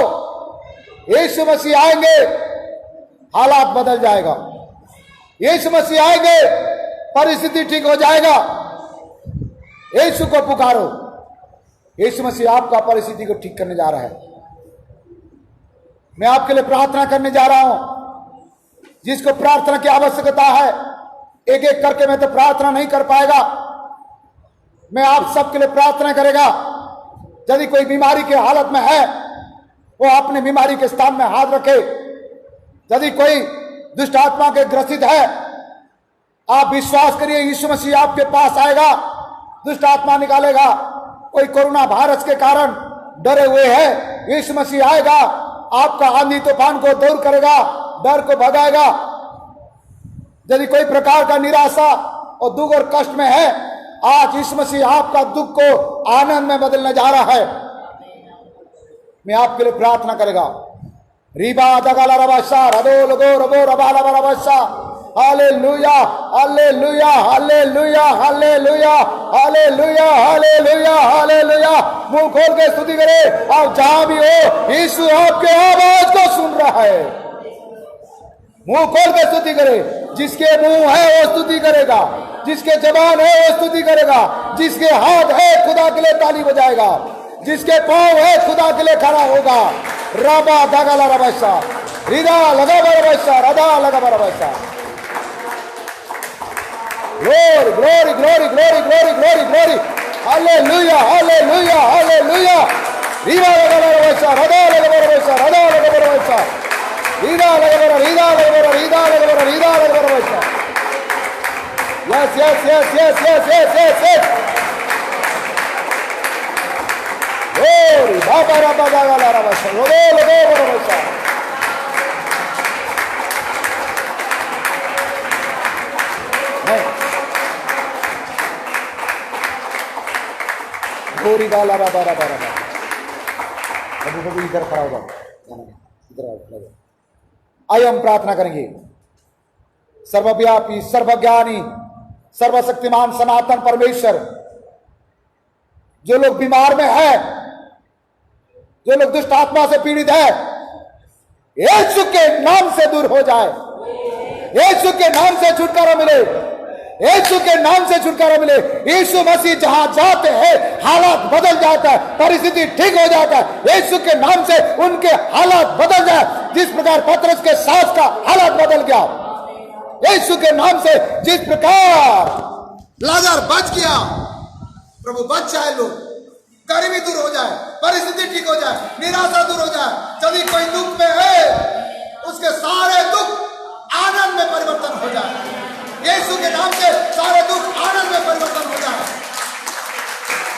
यीशु मसीह आएंगे, हालात बदल जाएगा। यीशु मसीह आएंगे, परिस्थिति ठीक हो जाएगा। यीशु को पुकारो। यीशु मसीह आपका परिस्थिति को ठीक करने जा रहा है। मैं आपके लिए प्रार्थना करने जा रहा हूं। जिसको प्रार्थना की आवश्यकता है, एक एक करके मैं तो प्रार्थना नहीं कर पाएगा, मैं आप सबके लिए प्रार्थना करेगा। यदि कोई बीमारी की हालत में है, वो अपने बीमारी के स्थान में हाथ रखे। यदि कोई दुष्ट आत्मा के ग्रसित है, आप विश्वास करिए, यीशु मसीह आपके पास आएगा, दुष्ट आत्मा निकालेगा। कोई कोरोना वायरस के कारण डरे हुए है, यीशु मसीह आएगा, आपका आंधी तूफान को दूर करेगा, डर को भगाएगा। यदि कोई प्रकार का निराशा और दुख और कष्ट में है, आज यीशु मसीह आपका दुख को आनंद में बदलने जा रहा है। मैं आपके लिए प्रार्थना करेगा। रीबा दगाला रबाशा रदो लगो रबो रबा रबा रबाशा। Hallelujah hallelujah hallelujah hallelujah hallelujah hallelujah hallelujah. मुंह खोल के स्तुति करे। आप जहां भी हो, यीशु आपके आवाज को सुन रहा है। मुंह खोल के स्तुति करे। जिसके मुंह है वो स्तुति करेगा, जिसके जबान है वो स्तुति करेगा, जिसके हाथ है खुदा के लिए ताली बजाएगा, जिसके पांव है खुदा के लिए खड़ा होगा। रबा दगाला रबाशा रिदा लगा बरबाशा रदा लगा बरबाशा। Glory glory glory glory glory glory glory. Hallelujah hallelujah hallelujah. रीदा लगा बरबाशा रदा लगा बरबाशा रदा लगा बरबाशा। रीदा लगा बर रीदा लगा बर रीदा लगा बर रीदा लगा बरबाशा। Yes yes yes yes yes yes yes yes. Glory बाबा रबा दगाला रबाशा रोदो लगो बरबाशा। गोरी गाला रबा रबा रबा। कभी कभी इधर खड़ा होगा, इधर आओ। आइए हम प्रार्थना करेंगे। सर्वव्यापी, सर्वज्ञानी, सर्वशक्तिमान सनातन परमेश्वर, जो लोग बीमार में है, जो लोग दुष्ट आत्मा से पीड़ित है, यीशु के नाम से दूर हो जाए। यीशु के नाम से छुटकारा मिले। यीशु के नाम से छुटकारा मिले। यीशु मसीह जहां जाते हैं हालात बदल जाता है, परिस्थिति ठीक हो जाता है। यीशु के नाम से उनके हालात बदल जाए। जिस प्रकार पतरस के सास का हालात बदल गया, यीशु के नाम से जिस प्रकार लाजर बच गया, प्रभु बच जाए। लोग गरीबी दूर हो जाए, परिस्थिति ठीक हो जाए, निराशा दूर हो जाए। यदि कोई दुख में है, उसके सारे दुख आनंद में परिवर्तन हो जाए। यीशु के नाम से सारे दुख आनंद में परिवर्तन हो जाए।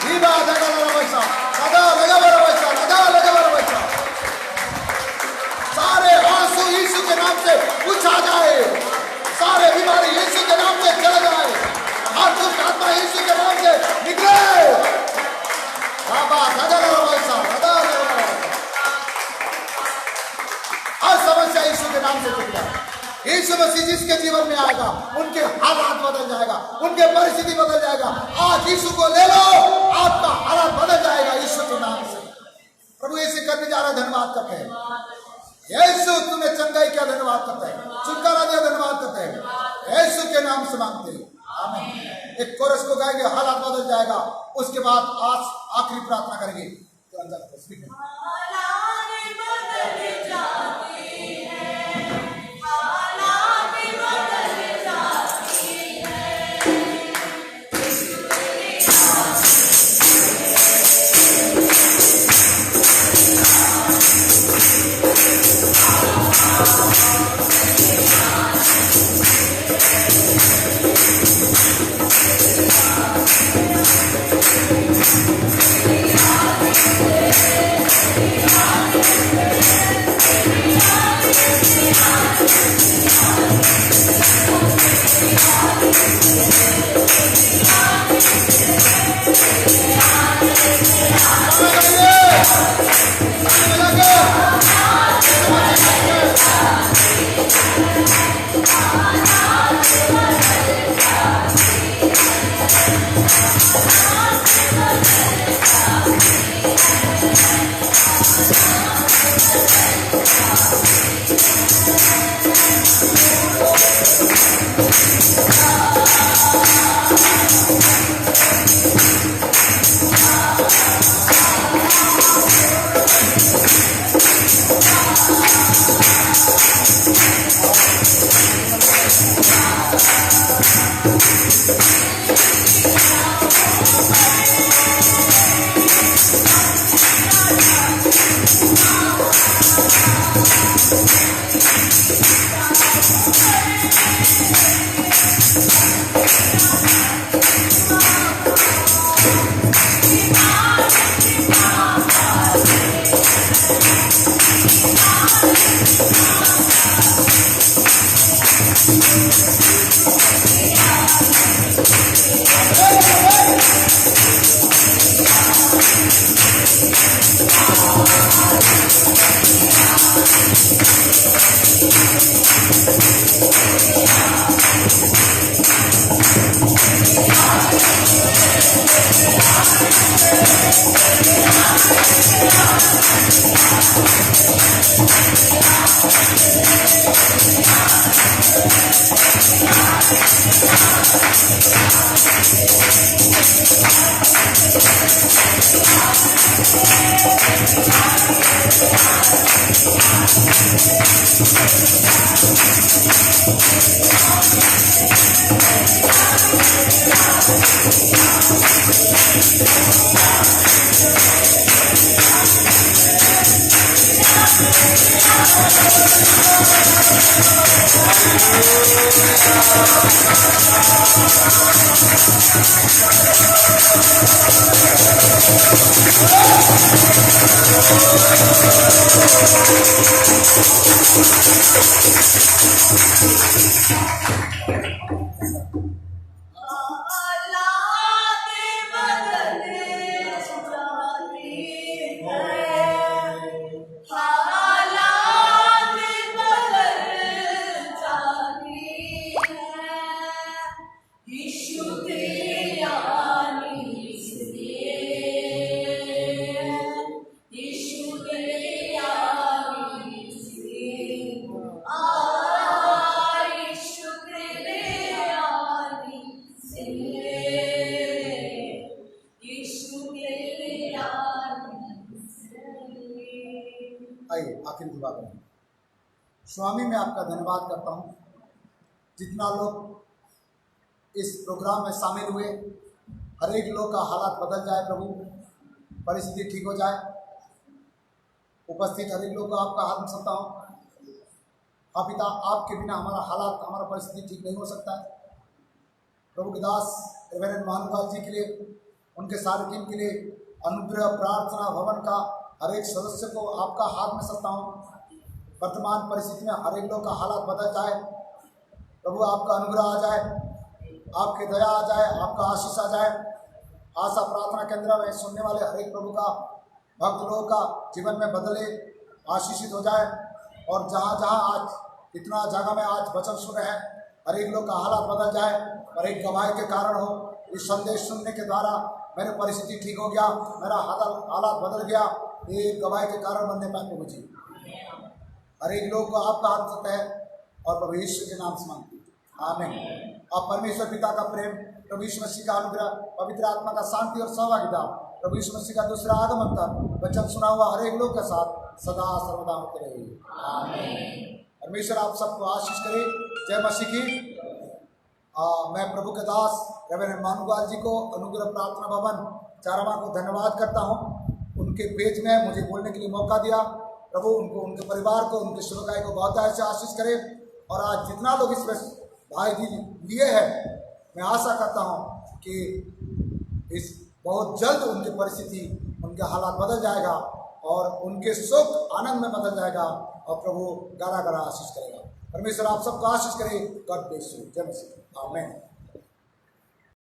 रीबा दगाला रबाशा रदा लगा बरबाशा रदा लगा बरबाशा। सारे आंसू यीशु के नाम से पूछा जाए। सारे बीमारी यीशु के नाम से चले जाए। हर दुष्ट आत्मा यीशु के नाम से निकले। बाबा दगाला रबाशा रदा लगा बरबाशा। हर समस्या यीशु के नाम से चली जाए। यीशु मसीह जिसके जीवन में आएगा, उनके हालात बदल जाएगा, उनके परिस्थिति बदल जाएगा। आज यीशु को ले लो, आपका हालात बदल जाएगा यीशु के नाम से। प्रभु यीशु करने जा रहा है, धन्यवाद करते हैं। यीशु तुम्हें चंगाई किया, धन्यवाद करते हैं। छुटकारा दिया, धन्यवाद करते हैं। यीशु के नाम से मांगते हैं, आमीन। एक कोरस को गाएंगे, हालात बदल जाएगा। उसके बाद आज आखिरी प्रार्थना करेंगे। आइए आखिर दुआ करें। स्वामी मैं आपका धन्यवाद करता हूँ, जितना लोग इस प्रोग्राम में शामिल हुए, हर एक लोग का हालात बदल जाए प्रभु, परिस्थिति ठीक हो जाए। उपस्थित हर एक लोग को आपका हाथ में सकता हूँ। हाँ पिता, आपके बिना हमारा हालात, हमारा परिस्थिति ठीक नहीं हो सकता है। प्रभु के दास रेवरेंड महानुभाव जी के लिए, उनके सारे टीम के लिए, अनुग्रह प्रार्थना भवन का हर एक सदस्य को आपका हाथ में सकता हूँ। वर्तमान परिस्थिति में हर एक लोग का हालात बदल जाए प्रभु, आपका अनुग्रह आ जाए, आपकी दया आ जाए, आपका आशीष आ जाए। आशा प्रार्थना केंद्र में सुनने वाले हर एक प्रभु का भक्त लोगों का जीवन में बदले, आशीषित हो जाए। और जहाँ जहाँ आज इतना जगह में आज वचन सुन रहे हैं, हर एक लोग का हालात बदल जाए और एक गवाही के कारण हो। इस संदेश सुनने के द्वारा मेरी परिस्थिति ठीक हो गया, मेरा हालात बदल गया, ये गवाही के कारण बनने पाए प्रभु जी। हर एक लोग को आपका हाथ सकता है और प्रभु यीशु के नाम से मांगते हैं, आमीन। और परमेश्वर पिता का प्रेम, प्रभु यीशु मसीह का अनुग्रह, पवित्र आत्मा का शांति और सहभागिता, प्रभु यीशु मसीह का दूसरा आगमन तक वचन सुना हुआ हर एक लोग के साथ सदा सर्वदा होते रहे, आमीन। परमेश्वर आप सबको आशीष करे। जय मसीह की। मैं प्रभु के दास रेवरेंड मानुवाल जी को, अनुग्रह प्रार्थना भवन चारामा को धन्यवाद करता हूँ। उनके पेज में मुझे बोलने के लिए मौका दिया। प्रभु उनको, उनके परिवार को, उनके सेवकाई को बहुत से आशीष करे। और आज जितना लोग इसमें भाई जी लिए हैं, मैं आशा करता हूँ कि इस बहुत जल्द उनकी परिस्थिति, उनके हालात बदल जाएगा और उनके सुख आनंद में बदल जाएगा और प्रभु गरा गरा आशीष करेगा। परमेश्वर आप सबको आशीष करे। God bless you. जय मसीह। आमीन।